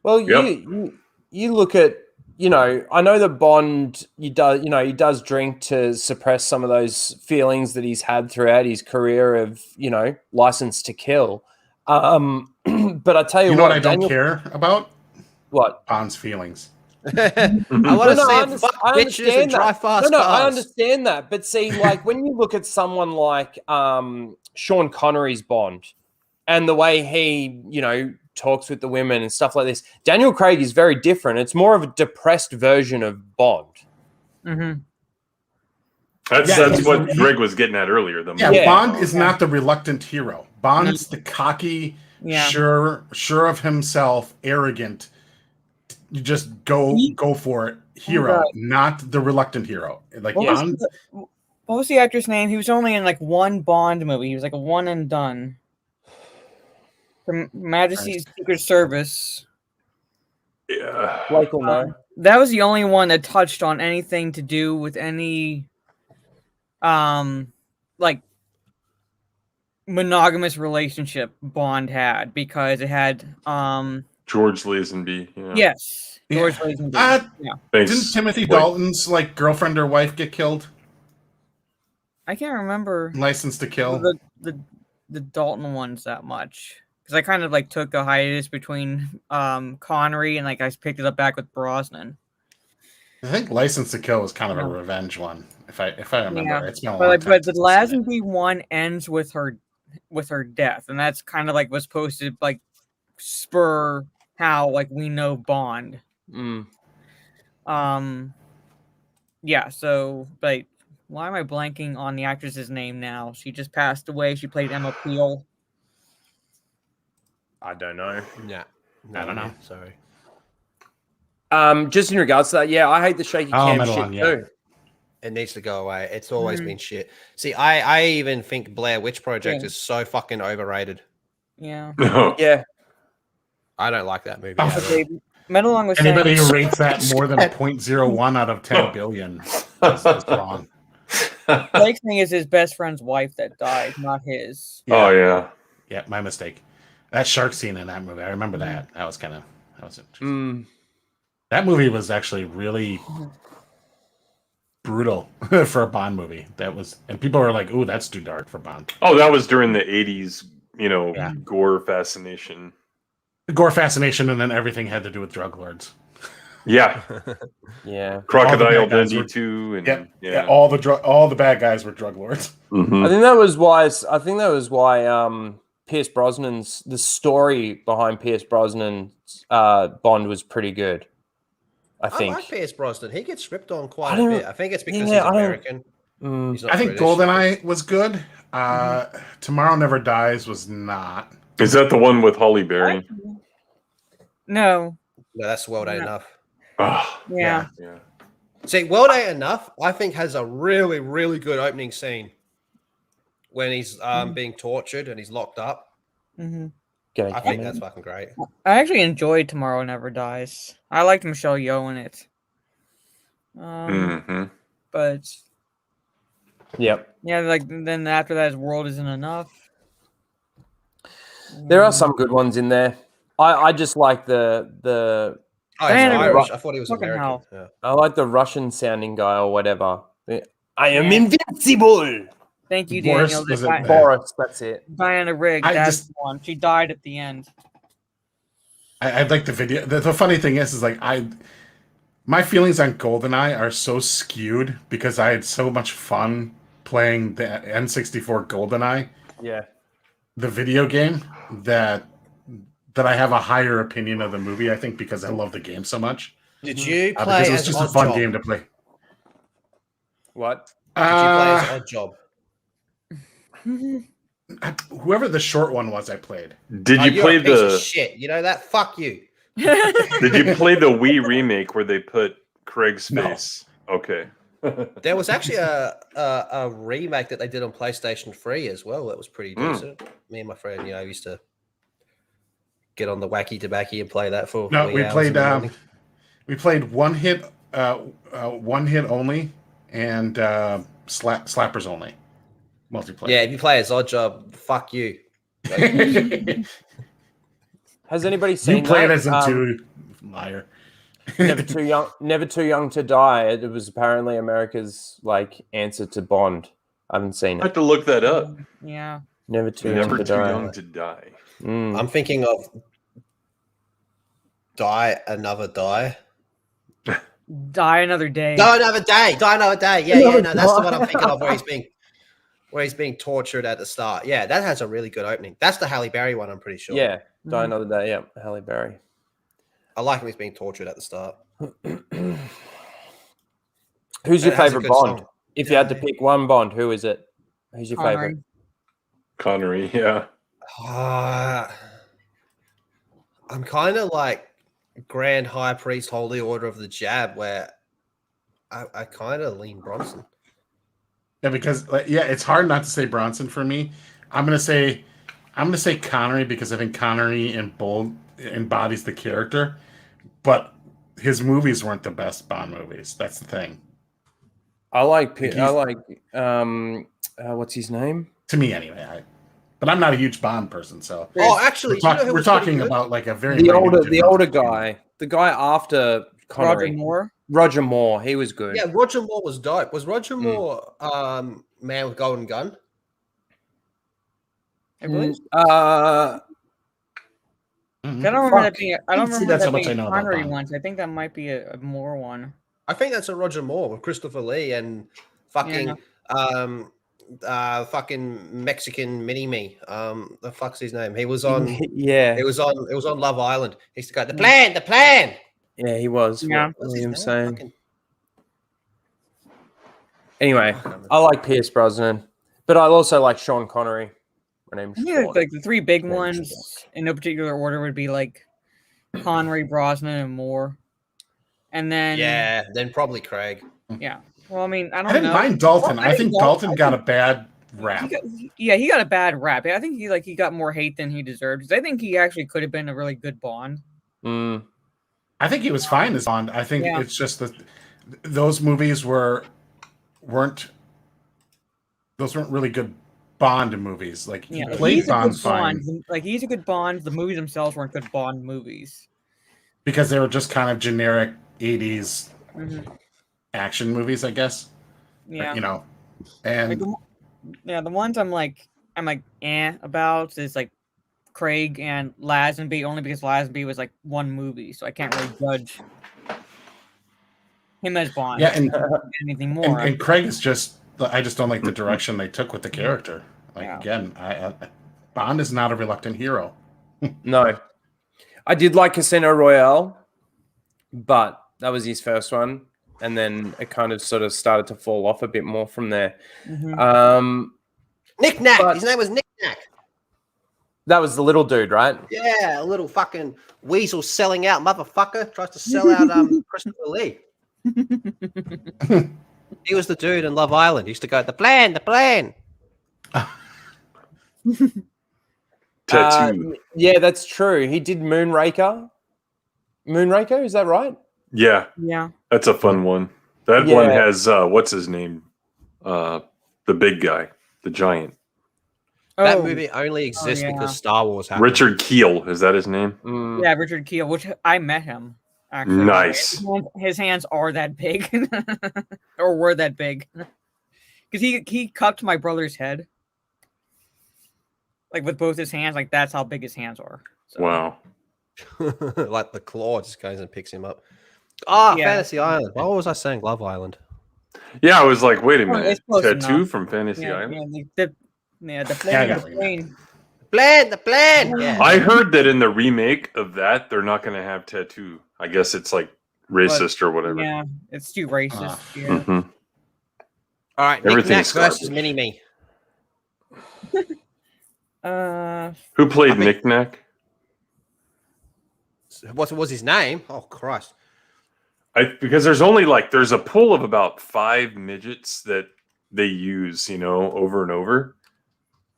Well, you look at, I know that Bond, he does drink to suppress some of those feelings that he's had throughout his career of, License to Kill. But I tell you what I don't care about? What? Bond's feelings. I want to see bitches and drive fast cars. I understand that. But see, like when you look at someone like Sean Connery's Bond and the way he, talks with the women and stuff like this, Daniel Craig is very different. It's more of a depressed version of Bond. Mm-hmm. That's what Greg was getting at earlier. Bond is not the reluctant hero. Bond's the cocky, sure of himself, arrogant. You just go for it, hero, not the reluctant hero. Like Bond. What was the actor's name? He was only in like one Bond movie. He was like a one and done. From Majesty's Secret Service. Yeah. That was the only one that touched on anything to do with any like monogamous relationship Bond had, because it had George Lazenby. Yeah. Yes. George Lazenby. Didn't Timothy Dalton's like girlfriend or wife get killed? I can't remember License to Kill. The Dalton ones that much. Because I kind of like took a hiatus between Connery and like I picked it up back with Brosnan. I think License to Kill was kind of a revenge one, if I remember. It's been a long time. But the Lazenby one ends with her death, and that's kind of like was supposed to like spur how like we know Bond. Yeah. So, but why am I blanking on the actress's name now? She just passed away. She played Emma Peel. I don't know. Yeah. I don't know. Sorry. Just in regards to that, I hate the shaky cam shit too. It needs to go away. It's always been shit. See, I even think Blair Witch Project is so fucking overrated. Yeah. Yeah. I don't like that movie. Okay. Metalong was Anybody saying, who rates that more than 0.01 out of 10 billion is wrong. Blake's thing is his best friend's wife that died, not his. Oh yeah. Yeah, my mistake. That shark scene in that movie, I remember that. That was interesting. That movie was actually really brutal for a Bond movie. And people were like, "Ooh, that's too dark for Bond." Oh, that was during the 80s, gore fascination. The gore fascination, and then everything had to do with drug lords. Yeah. Yeah. Crocodile Dundee too, and all the bad guys were drug lords. Mm-hmm. I think that was why Pierce Brosnan's the story behind Pierce Brosnan's Bond was pretty good. I think. I like Pierce Brosnan. He gets ripped on quite a bit. I think it's because he's American. He's not I think British. GoldenEye was good. Tomorrow Never Dies was not. Is that the one with Holly Berry? No. No, that's World Ain't Enough. Oh, yeah. See, World Ain't Enough, I think, has a really, really good opening scene when he's being tortured and he's locked up. Mm-hmm. I think that's fucking great. I actually enjoyed Tomorrow Never Dies. I liked Michelle Yeoh in it. But yep. Yeah, like then after that, his World Isn't Enough. There are some good ones in there. I just like the Oh, he's Irish. I thought he was American. Yeah. I like the Russian sounding guy or whatever. I am invincible. Thank you, Boris, Daniel. Boris, that's it. Diana Rigg, that's the one. She died at the end. I'd like the video. The funny thing is like my feelings on GoldenEye are so skewed because I had so much fun playing the N64 GoldenEye. Yeah. The video game that I have a higher opinion of the movie, I think, because I love the game so much. Did you play because it was as just a Odd fun Job? game to play. What? Did you play as Odd Job? Whoever the short one was, I played. Did you play a piece of the shit? You know that? Fuck you. Did you play the Wii remake where they put Craig's face? Okay. There was actually a remake that they did on PlayStation 3 as well. That was pretty decent. Me and my friend, used to get on the wacky tobacco and play that for. No, we played one hit only and slappers only multiplayer. Yeah, if you play as Odd Job, fuck you. Has anybody seen You played that? as a two liar. Never Too Young to Die. It was apparently America's answer to Bond. I haven't seen I it. have to look that up. Yeah. Never Too Never Young to Too Die. Young to Die. I'm thinking of Die Another Die. Die Another Day. Die Another Day. Die Another Day. Yeah, no, that's the one I'm thinking of where he's being tortured at the start. Yeah, that has a really good opening. That's the Halle Berry one, I'm pretty sure. Yeah, Die Another Day. Yeah, Halle Berry. I like him. He's being tortured at the start. Who's your It has a favorite good Bond? song. If you had to pick one Bond, who is it? Who's your favorite? Connery, yeah. I'm kind of like Grand High Priest, Holy Order of the Jab, where I kind of lean Bronson. Yeah, because it's hard not to say Bronson for me. I'm gonna say Connery because I think Connery embodies the character, but his movies weren't the best Bond movies. That's the thing. I like what's his name? To me, anyway. But I'm not a huge Bond person, so. Oh, actually, we're talking about like a very the older guy, the guy after Connery. Roger Moore. Roger Moore, he was good. Yeah, Roger Moore was dope. Was Roger Moore Man with Golden Gun? I believe. Mm, I don't remember that being. I don't See, remember that's that how much I being know a about Connery Bond. once. I think that might be a Moore one. I think that's a Roger Moore with Christopher Lee and fucking fucking Mexican mini me. The fuck's his name? He was on. Yeah. It was on Love Island. He used to go the plan. Yeah, he was. Yeah. What was him saying? Anyway, I like Pierce Brosnan, but I also like Sean Connery. My name's Yeah, Sean. like the three big ones in no particular order would be like Connery, Brosnan, and Moore, and then Yeah, then probably Craig. yeah, Well, I mean, I don't I didn't know. mind Dalton. Well, I think Dalton got a bad rap. He got a bad rap. I think he got more hate than he deserved. Because I think he actually could have been a really good Bond. I think he was fine as Bond. I think it's just that those movies weren't really good Bond movies. Like he played Bond fine. Like he's a good Bond. The movies themselves weren't good Bond movies because they were just kind of generic 80s action movies, I guess. Yeah, you know, and like the ones I'm like about is like Craig and Lazenby, only because Lazenby was like one movie, so I can't really judge him as Bond. Yeah, and anything more. And Craig is just. I just don't like the direction they took with the character. Like again, Bond is not a reluctant hero. No, I did like Casino Royale, but that was his first one, and then it kind of sort of started to fall off a bit more from there. Nick Nack. His name was Nick Nack. That was the little dude, right? Yeah, a little fucking weasel selling out motherfucker tries to sell out Christopher Lee. He was the dude in Love Island. He used to go, the plan. Tattoo. Yeah, that's true. He did Moonraker. Moonraker, is that right? Yeah. Yeah. That's a fun one. That one has what's his name? The big guy, the giant. That movie only exists because Star Wars happened. Richard Kiel, is that his name? Yeah, Richard Kiel, which I met him. Actually. Nice. His hands are that big, or were that big, because he cupped my brother's head, like with both his hands. Like that's how big his hands are. So. Wow. Like the claw just goes and picks him up. Fantasy Island. Why was I saying Love Island? Yeah, I was like, wait a minute. Tattoo from Fantasy Island? The plane. The plan. Yeah. I heard that in the remake of that, they're not going to have Tattoo. I guess it's like racist or whatever. Yeah, it's too racist. All right, Nick Nack versus Mini-Me. Who played Nick Nack? What was his name? Oh, Christ. Because there's a pool of about 5 midgets that they use, over and over.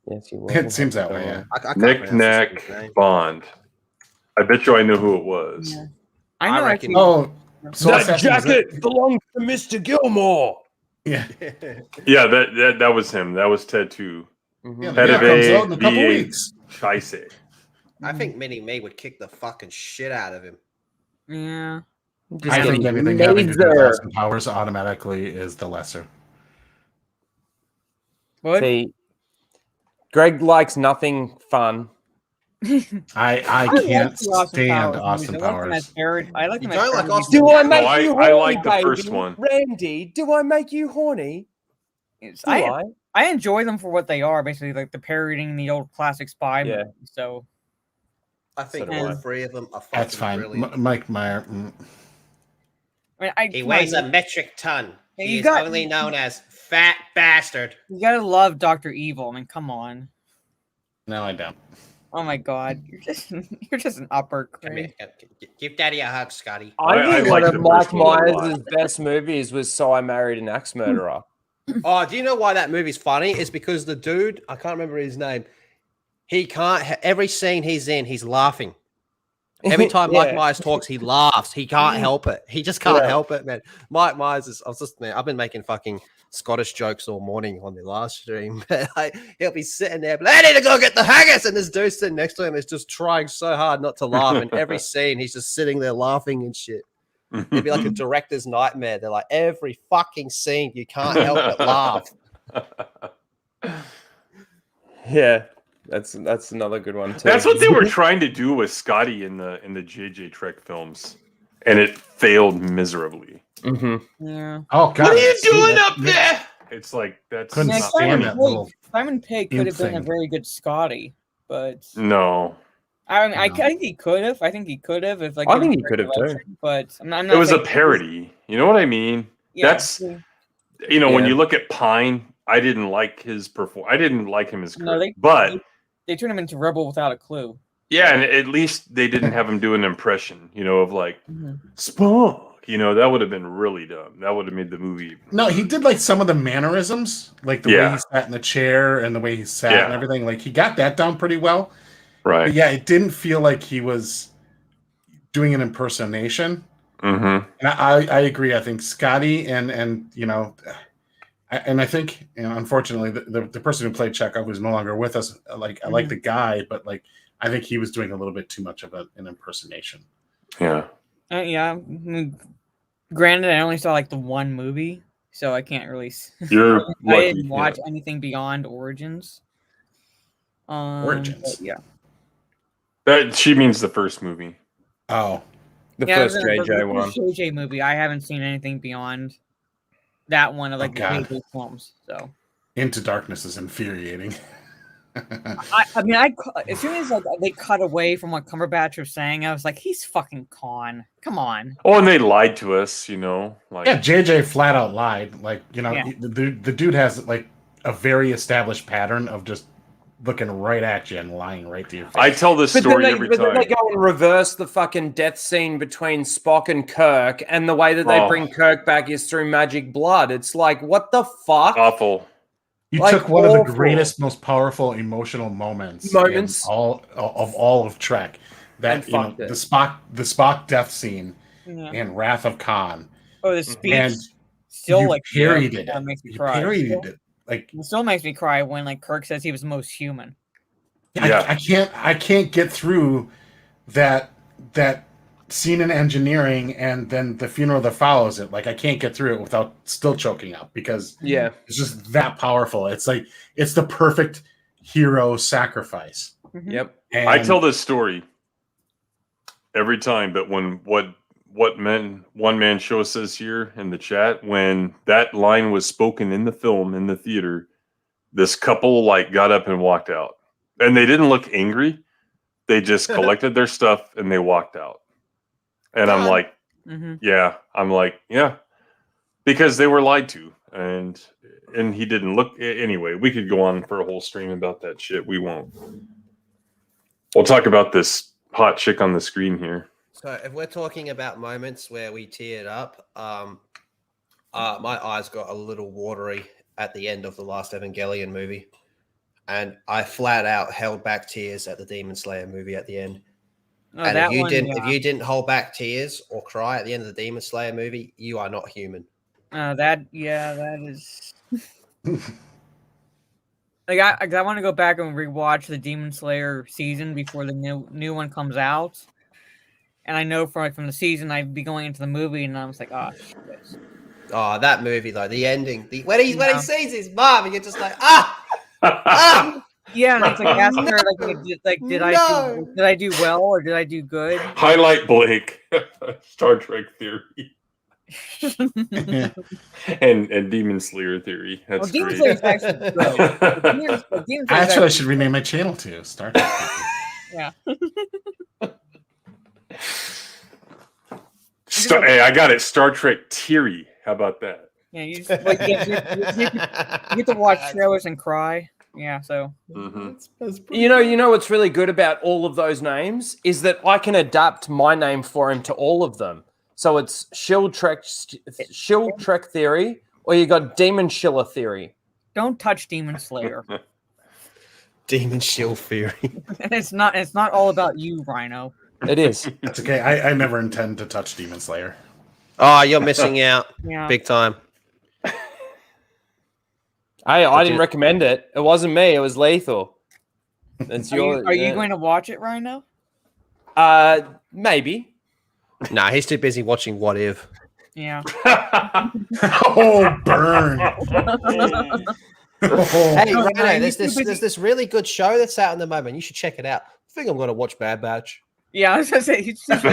Yes, it seems that way, yeah. Nick Nack Bond. I bet you I know who it was. Yeah. I reckon. Oh, so that jacket belongs to Mr. Gilmore. Yeah. Yeah, that was him. That was Tattoo. Yeah, comes out in a couple weeks. Scheisse. I think Mini-Me would kick the fucking shit out of him. Yeah. I think anything having to do with Austin Powers automatically is the lesser. What? See, Greg likes nothing fun. I can't stand Austin Powers. I like him. You don't like Austin Do I make you horny, I like the baby? first one. Randy, do I make you horny? I enjoy them for what they are, basically like the parodying the old classic spy movie. So I think all 3 of them are fucking That's fine. brilliant. Mike Meyer. I mean, he weighs a metric ton. He's only known as Fat Bastard. You gotta love Dr. Evil. I mean, come on. No, I don't. Oh my God, you're just an upper. Craig. Give Daddy a hug, Scotty. I think one of Mike Myers' best movies was So I Married an Axe Murderer. Oh, do you know why that movie's funny? It's because the dude, I can't remember his name. He can't. Every scene he's in, he's laughing. Every time Mike Myers talks, he laughs. He can't help it. He just can't help it, man. Mike Myers is. I've been making fucking Scottish jokes all morning on the last stream. He'll be sitting there, I need to go get the haggis, and this dude sitting next to him is just trying so hard not to laugh. And every scene, he's just sitting there laughing and shit. It'd be like a director's nightmare. They're like, every fucking scene, you can't help but laugh. Yeah. That's another good one too. That's what they were trying to do with Scotty in the JJ Trek films, and it failed miserably. Yeah. Oh God! What are you doing up there? It's like that's couldn't not stand that little. Simon Pegg could have been a very good Scotty, but no. I mean, I think he could have. I think he could have if like. I think he could have too. But I'm not it was a parody. You know what I mean? Yeah. That's when you look at Pine, I didn't like his performance. I didn't like him as good, but. They turned him into Rebel without a clue. Yeah, and at least they didn't have him do an impression, of like Spock. that would have been really dumb. That would have made the movie. No, he did like some of the mannerisms, like the way Yeah. he sat in the chair and the way he sat and Yeah. everything. Like he got that down pretty well. Right. But yeah, it didn't feel like he was doing an impersonation. Mm-hmm. And I agree. I think Scotty and I think, unfortunately, the person who played Chekhov who's no longer with us. Like I like the guy, but like I think he was doing a little bit too much of an impersonation. Yeah. Yeah. Granted, I only saw like the one movie, so I can't really. You're I lucky, didn't watch anything beyond Origins. Origins. Yeah. That she means the first movie. Oh, the first JJ the one. JJ movie. I haven't seen anything beyond that one of like the God. JJ films. So Into Darkness is infuriating. I mean, as soon as like they cut away from what Cumberbatch was saying, I was like, he's fucking con. Come on. Oh, and they lied to us, like Yeah, JJ flat out lied. Like, Yeah. the dude has like a very established pattern of just looking right at you and lying right to your face. I tell this story every But then time. they go and reverse the fucking death scene between Spock and Kirk, and the way that they bring Kirk back is through magic blood. It's like, what the fuck? Awful. You Like, took one of the awful. greatest, most powerful emotional moments in all of Trek. That fucked it. the Spock death scene Yeah. in Wrath of Khan. Oh, the speech And still you like parried yeah, it. makes me You cry. parried Still- it. Like It still makes me cry when like Kirk says he was the most human. I can't get through that scene in engineering and then the funeral that follows it. Like I can't get through it without still choking up because it's just that powerful. It's like it's the perfect hero sacrifice. Mm-hmm. Yep. And I tell this story every time, but when one man show says here in the chat, when that line was spoken in the film in the theater, this couple like got up and walked out. And they didn't look angry. They just collected their stuff and they walked out. And I'm like, yeah. I'm like, yeah. Because they were lied to. And he didn't look. Anyway, we could go on for a whole stream about that shit. We won't. We'll talk about this hot chick on the screen here. So if we're talking about moments where we teared up, my eyes got a little watery at the end of the last Evangelion movie. And I flat out held back tears at the Demon Slayer movie at the end. Oh, and that if you didn't hold back tears or cry at the end of the Demon Slayer movie, you are not human. That is. Like I want to go back and rewatch the Demon Slayer season before the new one comes out. And I know from the season I'd be going into the movie, and I was like, oh shit. Oh, that movie though, the ending, when he sees his mom, and you're just like, ah. Yeah, and it's like asking her, did I do well or did I do good? Highlight Blake, Star Trek theory, and Demon Slayer theory. That's Demon great. Slayer's actually good. Actually, I should rename my channel to Star Trek. Yeah. Hey, I got it. Star Trek theory. How about that? Yeah, you get to watch trailers and cry. Yeah, so you know what's really good about all of those names is that I can adapt my name for him to all of them. So it's Shield Trek theory, or you got Demon Schiller theory. Don't touch Demon Slayer. Demon Shield theory. And it's not all about you, Rhino. It is. It's okay. I never intend to touch Demon Slayer. Oh, you're missing out. Yeah. Big time. I didn't recommend it. It wasn't me. It was Lethal. Are you going to watch it, Rhino? Maybe. Nah, he's too busy watching What If. Yeah. Oh, burn. Hey, Rhino, there's this really good show that's out in the moment. You should check it out. I think I'm going to watch Bad Batch. Yeah, I was going to say, he's just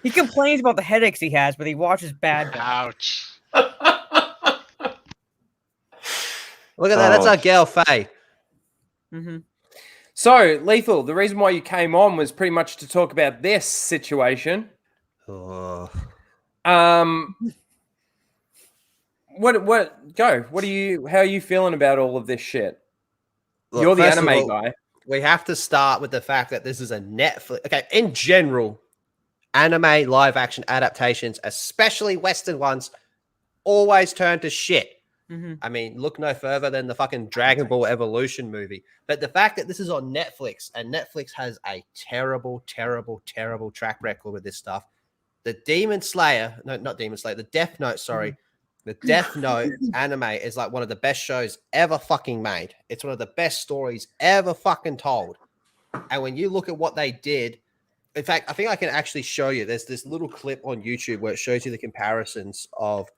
he complains about the headaches he has, but he watches Bad Batch. Ouch. Look at that. That's our gal, Faye. Mm-hmm. So, Lethal, the reason why you came on was pretty much to talk about this situation. Oh. How are you feeling about all of this shit? Look, you're the anime guy. we have to start with the fact that this is a Netflix. Okay, in general, anime live action adaptations, especially Western ones, always turn to shit. I mean, look no further than the fucking Dragon Ball Evolution movie. But the fact that this is on Netflix, and Netflix has a terrible, terrible, terrible track record with this stuff. The Demon Slayer, no, not Demon Slayer, the Death Note, sorry. The Death Note anime is like one of the best shows ever fucking made. It's one of the best stories ever fucking told. And when you look at what they did, in fact, I think I can actually show you. There's this little clip on YouTube where it shows you the comparisons of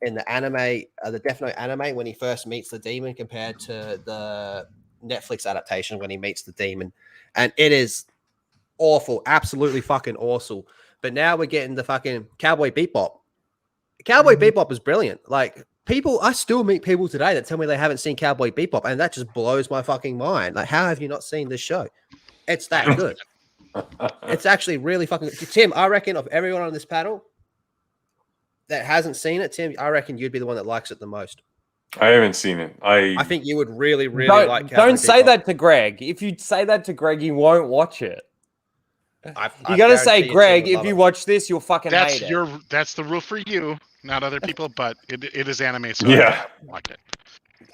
in the anime, the Death Note anime, when he first meets the demon compared to the Netflix adaptation when he meets the demon. And it is awful, absolutely fucking awful. But now we're getting the fucking Cowboy Bebop. Cowboy Bebop is brilliant. Like, people, I still meet people today that tell me they haven't seen Cowboy Bebop, and that just blows my fucking mind. Like, how have you not seen this show? It's that good. It's actually really fucking good. Tim, I reckon of everyone on this panel that hasn't seen it, Tim, I reckon you'd be the one that likes it the most. I haven't seen it. I think you would really, really like Cowboy Don't say Bebop. that to Greg. If you say that to Greg, he won't watch it. I You got to say, guarantee you Greg, Tim would if love you it. watch this, you'll fucking hate it. That's the rule for you, not other people. But it is anime, so Yeah. I like it.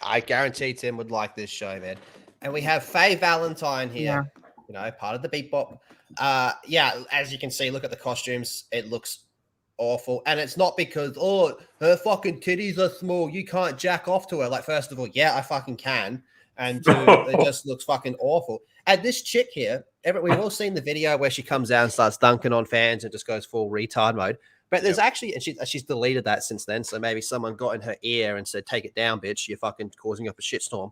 I guarantee Tim would like this show, man. And we have Faye Valentine here, you know, part of the Bebop. Yeah, as you can see, look at the costumes. It looks awful. And it's not because, oh, her fucking titties are small. You can't jack off to her. Like, first of all, yeah, I fucking can. And two, it just looks fucking awful. And this chick here, we've all seen the video where she comes out and starts dunking on fans and just goes full retard mode. But there's actually, and she's deleted that since then. So maybe someone got in her ear and said, take it down, bitch. You're fucking causing up a shitstorm.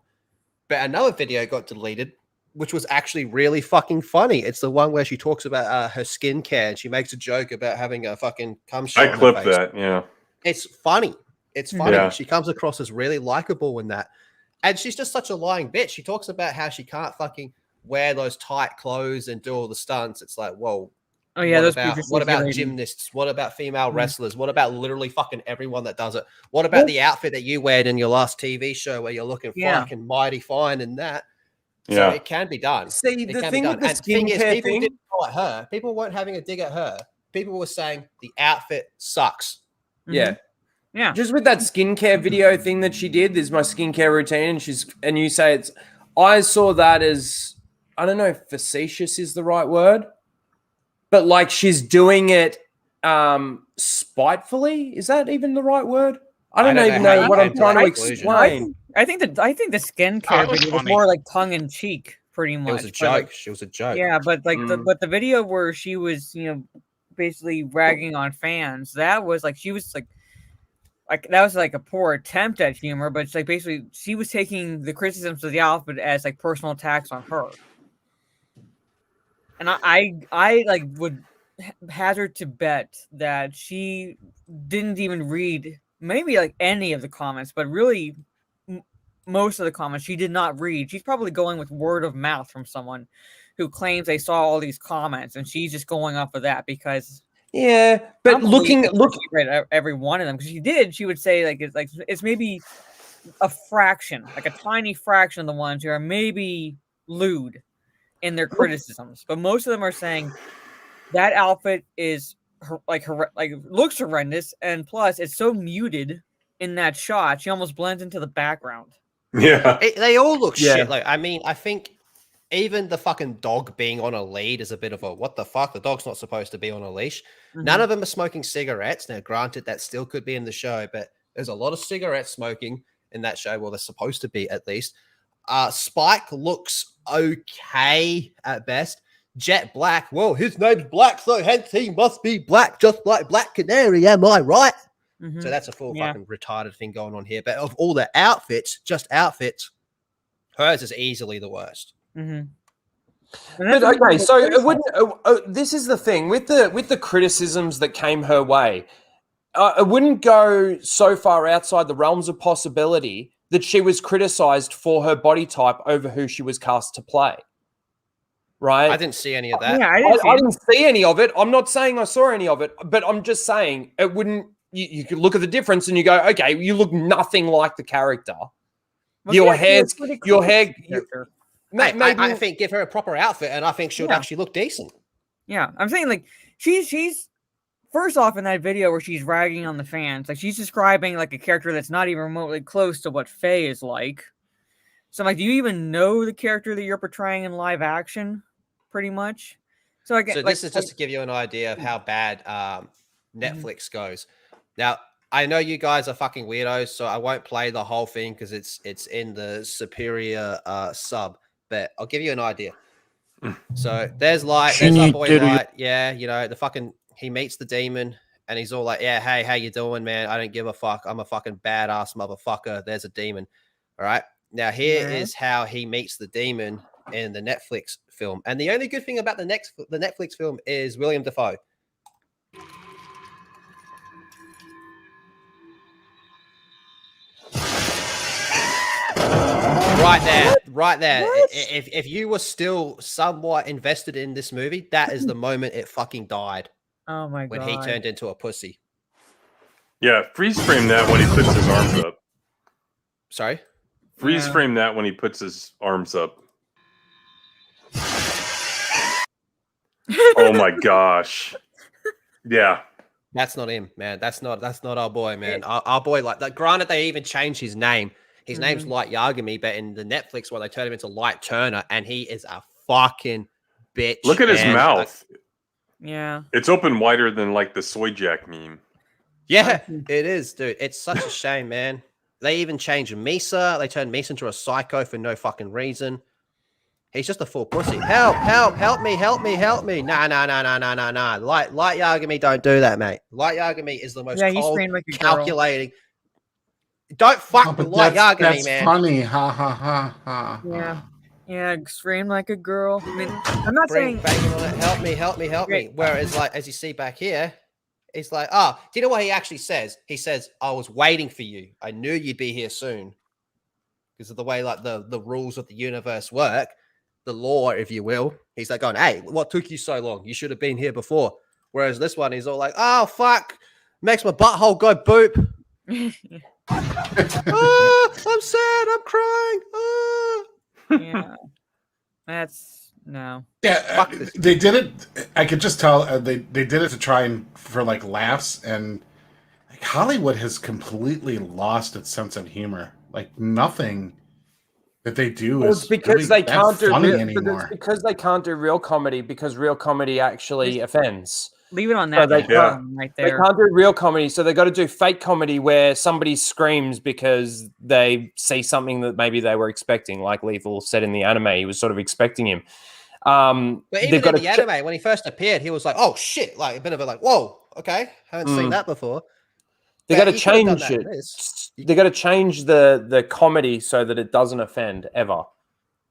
But another video got deleted, which was actually really fucking funny. It's the one where she talks about her skincare and she makes a joke about having a fucking cum shot. I clipped that, yeah. It's funny. It's funny. Yeah. She comes across as really likable in that. And she's just such a lying bitch. She talks about how she can't fucking wear those tight clothes and do all the stunts. It's like, whoa. Oh, yeah. What about gymnasts? What about female wrestlers? What about literally fucking everyone that does it? What about the outfit that you wear in your last TV show where you're looking fucking mighty fine in that? So it can be done. See, it the can thing be with done. the skincare People thing, didn't go at her. People weren't having a dig at her. People were saying the outfit sucks. yeah. Yeah. Just with that skincare video thing that she did, there's my skincare routine, and you say it's, I saw that as, I don't know if facetious is the right word, but like she's doing it spitefully. Is that even the right word? I don't even know what I'm trying to explain. I think the skincare video was more like tongue in cheek, pretty much. It was a joke. Like, She was a joke. yeah, but like the video where she was, basically ragging on fans, that was like she was like that was like a poor attempt at humor, but it's like basically she was taking the criticisms of the outfit as like personal attacks on her. And I like would hazard to bet that she didn't even read maybe like any of the comments, but really most of the comments she did not read. She's probably going with word of mouth from someone who claims they saw all these comments, and she's just going off of that because but look, read every one of them because she would say like it's maybe a fraction, like a tiny fraction of the ones who are maybe lewd in their criticisms, but most of them are saying that outfit is looks horrendous, and plus it's so muted in that shot she almost blends into the background. Yeah, they all look shit. Like, I mean, I think even the fucking dog being on a lead is a bit of a what the fuck. The dog's not supposed to be on a leash. None of them are smoking cigarettes. Now, granted, that still could be in the show, but there's a lot of cigarette smoking in that show. Well, they're supposed to be at least. Spike looks okay at best. Jet Black, well, his name's Black, so hence he must be black, just like Black Canary, am I right? So that's a full fucking retarded thing going on here. But of all the outfits, just outfits, hers is easily the worst. But okay, so it wouldn't. This is the thing with the criticisms that came her way. It wouldn't go so far outside the realms of possibility that she was criticized for her body type over who she was cast to play. Right? I didn't see any of that. Yeah, I didn't see any of it. I'm not saying I saw any of it, but I'm just saying it wouldn't. You could look at the difference and you go, okay, you look nothing like the character. Well, Your hair. I think give her a proper outfit, and I think she'll actually look decent. Yeah, I'm saying like she's first off in that video where she's ragging on the fans, like she's describing like a character that's not even remotely close to what Faye is like. So I'm like, do you even know the character that you're portraying in live action? Pretty much. So I get. This is just to give you an idea of how bad Netflix goes. Now, I know you guys are fucking weirdos, so I won't play the whole thing because it's in the superior sub. But I'll give you an idea. So there's our boy Light. Yeah, the fucking he meets the demon and he's all like, yeah, hey, how you doing, man? I don't give a fuck. I'm a fucking badass motherfucker. There's a demon. All right. Now here is how he meets the demon in the Netflix film. And the only good thing about the Netflix film is William Dafoe. Right there. If you were still somewhat invested in this movie, that is the moment it fucking died. Oh my god! When he turned into a pussy. Yeah, freeze frame that when he puts his arms up. Sorry? Freeze frame that when he puts his arms up. Oh my gosh. Yeah. That's not him, man. That's not our boy, man. Our boy, like that. Granted, they even changed his name. His name's Light Yagami, but in the Netflix one, they turned him into Light Turner, and he is a fucking bitch. Look at his mouth. Yeah. It's open wider than like the soy jack meme. Yeah, it is, dude. It's such a shame, man. They even changed Misa. They turned Misa into a psycho for no fucking reason. He's just a full pussy. Help me. Nah. Light Yagami, don't do that, mate. Light Yagami is the most cold, like calculating. Don't fuck with Light Yagami, that's man. Funny. Ha. Yeah, scream like a girl. I mean, I'm not saying help me. Whereas, like, as you see back here, it's like, do you know what he actually says? He says, I was waiting for you. I knew you'd be here soon. Because of the way like the rules of the universe work, the law, if you will. He's like going, hey, what took you so long? You should have been here before. Whereas this one, he's all like, oh, fuck. Makes my butthole go boop. I'm sad. I'm crying. Yeah. That's no. Yeah, they did it. I could just tell they did it to try and for like laughs, and like Hollywood has completely lost its sense of humor. Like nothing that they do is because really they can't do funny real, anymore. because they can't do real comedy because real comedy actually offends. Leave it on that right there. They can't do real comedy, so they got to do fake comedy where somebody screams because they see something that maybe they were expecting, like Lethal said in the anime. He was sort of expecting him. But even in the anime, when he first appeared, he was like, "Oh shit!" Like a bit of a like, "Whoa, okay, haven't seen that before." They got to change it. They got to change the comedy so that it doesn't offend ever.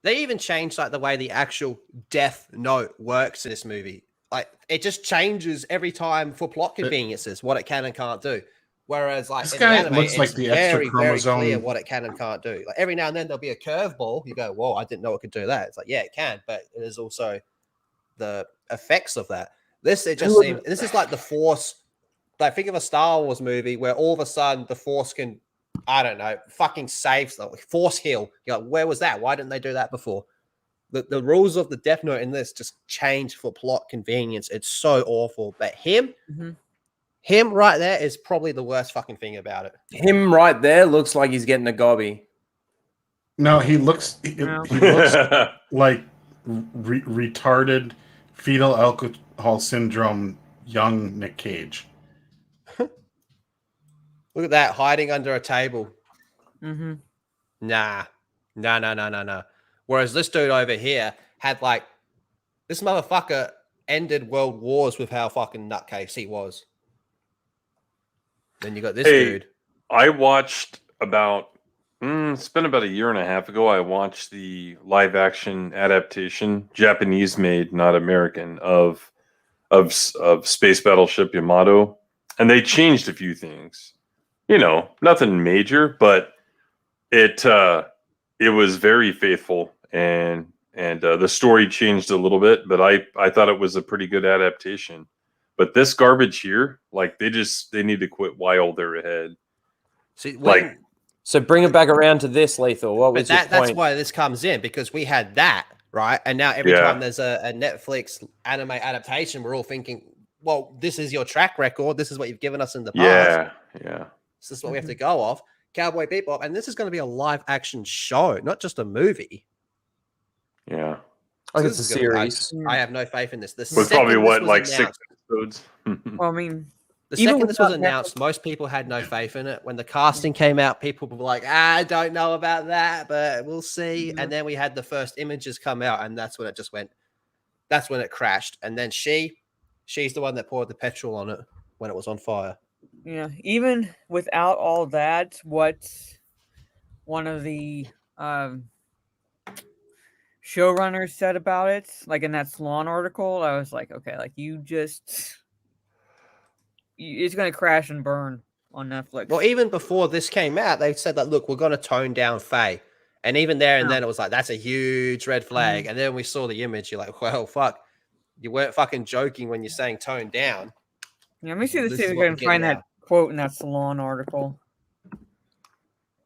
They even changed like the way the actual Death Note works in this movie. Like it just changes every time for plot conveniences what it can and can't do. Whereas like this in guy the anime, looks like it's the extra chromosome. very clear what it can and can't do. Like every now and then there'll be a curveball. You go, "Whoa, I didn't know it could do that." It's like, yeah, it can, but there's also the effects of that. This is like the Force. Like think of a Star Wars movie where all of a sudden the Force can, I don't know, fucking save like Force heal. You're like, where was that? Why didn't they do that before? The rules of the Death Note in this just change for plot convenience. It's so awful. But him right there is probably the worst fucking thing about it. Him right there looks like he's getting a gobby. No, he looks like retarded fetal alcohol syndrome young Nick Cage. Look at that, hiding under a table. Mm-hmm. Nah. Whereas this dude over here had like, this motherfucker ended world wars with how fucking nutcase he was. Then you got this dude. I watched it's been about a year and a half ago. I watched the live action adaptation, Japanese made, not American, of Space Battleship Yamato. And they changed a few things. You know, nothing major, but it was very faithful and the story changed a little bit, but I thought it was a pretty good adaptation. But this garbage here, like they need to quit while they're ahead. See, So bring it back around to this, Lethal. What was But your point? that's why this comes in, because we had that, right? And now every time there's a Netflix anime adaptation, we're all thinking, well, this is your track record. This is what you've given us in the past. Yeah. This is what we have to go off. Cowboy Bebop, and this is going to be a live action show, not just a movie. Yeah. Like it's a series. I have no faith in this. The was probably second what, this was like announced, 6 episodes. Well, I mean, the even second this was without that- announced, most people had no faith in it. When the casting came out, people were like, I don't know about that, but we'll see. And then we had the first images come out, and that's when it just went. That's when it crashed. And then she's the one that poured the petrol on it when it was on fire. Yeah, even without all that, what one of the showrunners said about it, like in that Salon article, I was like, okay, like it's going to crash and burn on Netflix. Well, even before this came out, they said that, look, we're going to tone down Faye. And even there and then it was like, that's a huge red flag. And then we saw the image. You're like, well, fuck. You weren't fucking joking when you're saying tone down. Yeah, let me see This if is I what can we're find getting that quote in that Salon article.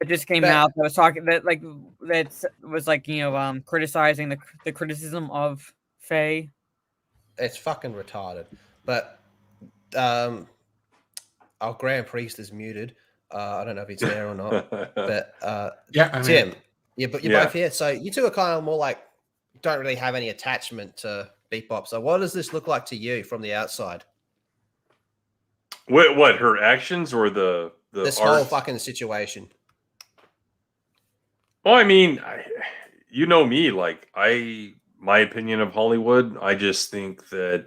It just came out that was talking that was like, you know, criticizing the criticism of Faye. It's fucking retarded. But our Grand Priest is muted. I don't know if he's there or not. But Tim, you're both here. So you two are kind of more like don't really have any attachment to Bebop. So what does this look like to you from the outside? What her actions or the this art? whole fucking situation? Well, I mean, you know me, like my opinion of Hollywood, I just think that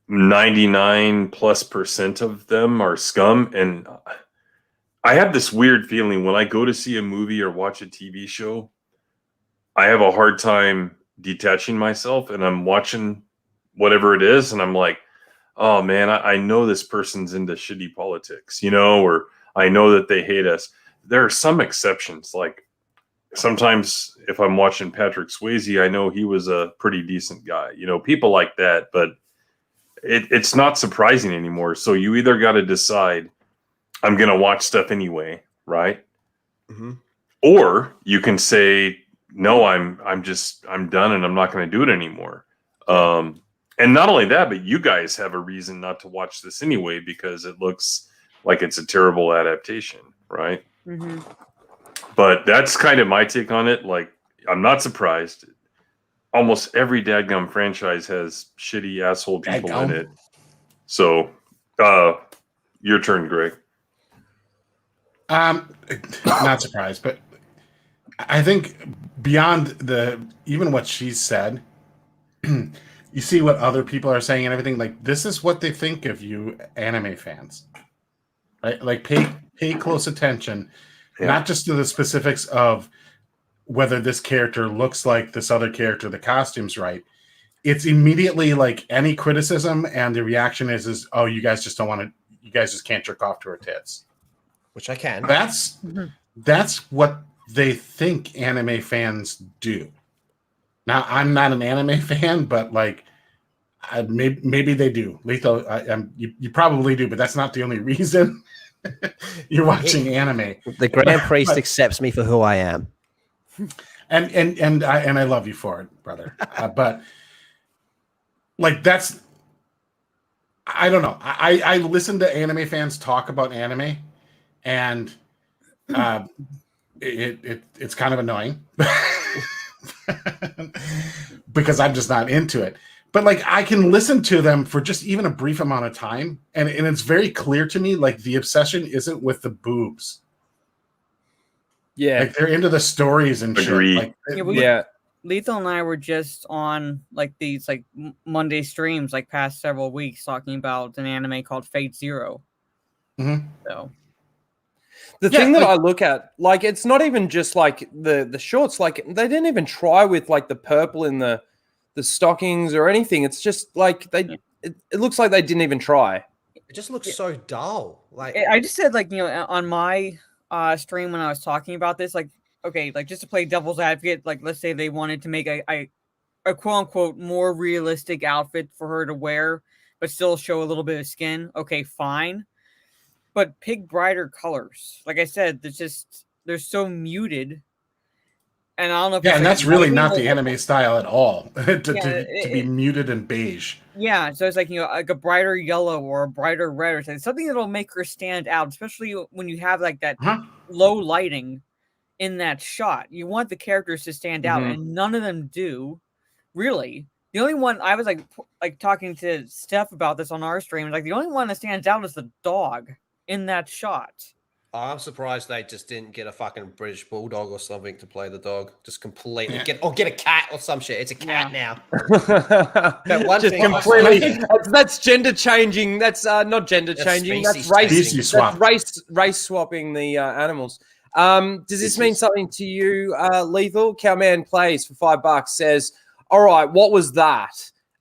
99+% of them are scum. And I have this weird feeling when I go to see a movie or watch a TV show, I have a hard time detaching myself, and I'm watching whatever it is. And I'm like, oh man, I know this person's into shitty politics, you know, or I know that they hate us. There are some exceptions. Like sometimes if I'm watching Patrick Swayze, I know he was a pretty decent guy, you know, people like that, but it's not surprising anymore. So you either got to decide I'm going to watch stuff anyway. Right. Mm-hmm. Or you can say, no, I'm done and I'm not going to do it anymore. And not only that, but you guys have a reason not to watch this anyway, because it looks like it's a terrible adaptation, right? Mm-hmm. But that's kind of my take on it. Like, I'm not surprised. Almost every dadgum franchise has shitty asshole people in it. So, your turn, Greg. Not surprised, but I think beyond even what she said, you see what other people are saying and everything. Like, this is what they think of you, anime fans, right? Like, pay close attention, not just to the specifics of whether this character looks like this other character, the costume's right. It's immediately like any criticism, and the reaction is oh, you guys just don't want to. You guys just can't jerk off to her tits, which I can. That's what they think anime fans do. Now, I'm not an anime fan, but like, maybe they do. Lethal, you probably do, but that's not the only reason you're watching anime. The Grand Priest accepts me for who I am, and I love you for it, brother. But like, that's, I don't know. I listen to anime fans talk about anime, and it's kind of annoying. Because I'm just not into it. But like, I can listen to them for just even a brief amount of time, and it's very clear to me, like, the obsession isn't with the boobs. Yeah, like they're into the stories and Agree. shit. Like, yeah. Lethal and I were just on like these like Monday streams like past several weeks talking about an anime called Fate Zero. Mm-hmm. So the thing that I look at, like, it's not even just like the shorts. Like, they didn't even try with like the purple in the stockings or anything. It's just like it looks like they didn't even try. It just looks so dull. Like, I just said, like, you know, on my stream when I was talking about this, like, okay, like, just to play devil's advocate, like, let's say they wanted to make a quote unquote more realistic outfit for her to wear, but still show a little bit of skin. Okay, fine. but pick brighter colors. Like I said, they're so muted. And I don't know if and that's really not the anime style at all. to be muted and beige. Yeah, so it's like, like a brighter yellow or a brighter red or something that'll make her stand out, especially when you have like that low lighting in that shot. You want the characters to stand out, and none of them do, really. The only one I was like talking to Steph about this on our stream, like the only one that stands out is the dog in that shot. I'm surprised they just didn't get a fucking British bulldog or something to play the dog. Just completely get a cat or some shit. It's a cat now. That one just completely. That's gender changing. That's not gender changing. That's race. That's race swapping the animals. Does this mean something to you, Lethal? Cowman Plays for $5 says, "All right, what was that?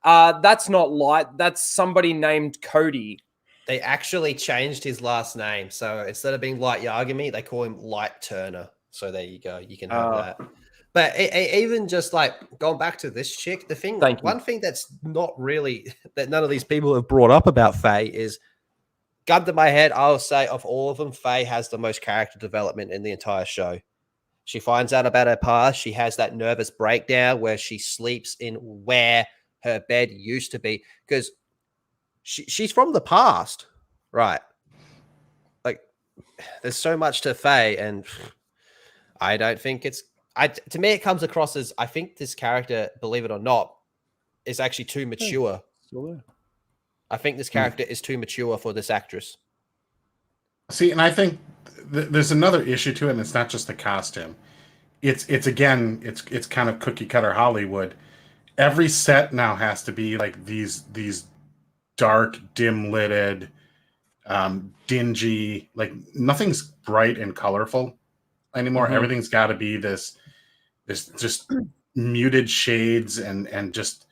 That's not Light. That's somebody named Cody." They actually changed his last name. So instead of being Light Yagami, they call him Light Turner. So there you go. You can have that. But even just like going back to this chick, one thing that's not really, that none of these people have brought up about Faye is, gun to my head, I'll say of all of them, Faye has the most character development in the entire show. She finds out about her past. She has that nervous breakdown where she sleeps in where her bed used to be. Because she's from the past, right? Like, there's so much to Faye, and I don't think to me, it comes across as, I think this character, believe it or not, is actually too mature. I think this character is too mature for this actress. See, and I think there's another issue to it, and it's not just the costume. It's kind of cookie cutter Hollywood. Every set now has to be like these dark, dim-lidded, dingy, like nothing's bright and colorful anymore. Everything's got to be this just muted shades and just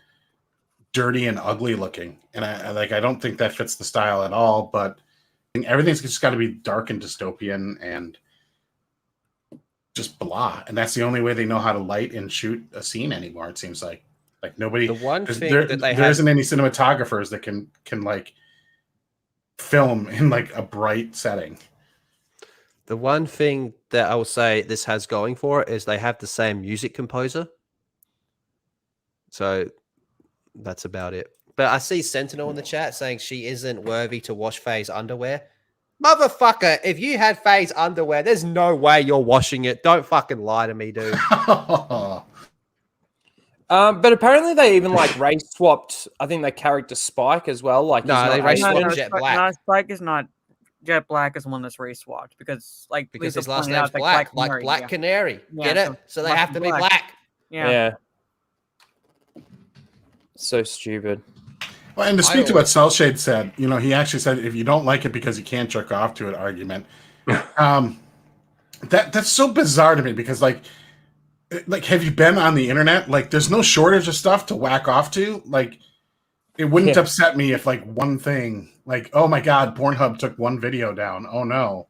dirty and ugly looking. And I don't think that fits the style at all, but everything's just got to be dark and dystopian and just blah. And that's the only way they know how to light and shoot a scene anymore, it seems like. Like nobody. The one thing there isn't any cinematographers that can like film in like a bright setting. The one thing that I will say this has going for it is they have the same music composer. So that's about it. But I see Sentinel in the chat saying she isn't worthy to wash Faye's underwear. Motherfucker, if you had Faye's underwear, there's no way you're washing it. Don't fucking lie to me, dude. But apparently they even like race swapped. I think they character Spike as well. Like they race swapped Jet Black. No, Spike is not. Jet Black is the one that's race swapped because his last name's Black, like Black Canary. Get it? So they have to be black. Yeah. So stupid. Well, and to speak to what Cellshade said, he actually said if you don't like it because you can't jerk off to it argument. That's so bizarre to me because like have you been on the internet? Like there's no shortage of stuff to whack off to. Like it wouldn't upset me if like one thing, like, oh my God, Pornhub took one video down. Oh no.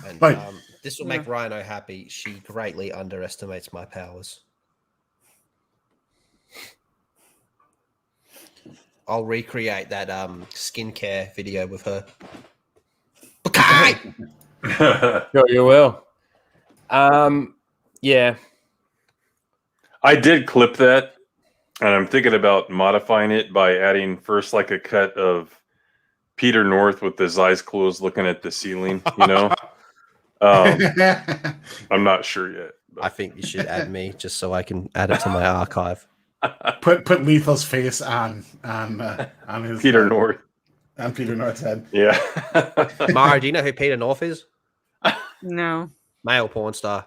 And this will make Rhino happy. She greatly underestimates my powers. I'll recreate that skincare video with her. Okay. Sure you will. Yeah. I did clip that, and I'm thinking about modifying it by adding first like a cut of Peter North with his eyes closed looking at the ceiling, I'm not sure yet. But. I think you should add me just so I can add it to my archive. Put Lethal's face on his Peter North. On Peter North's head. Yeah. Mara, do you know who Peter North is? No. Male porn star.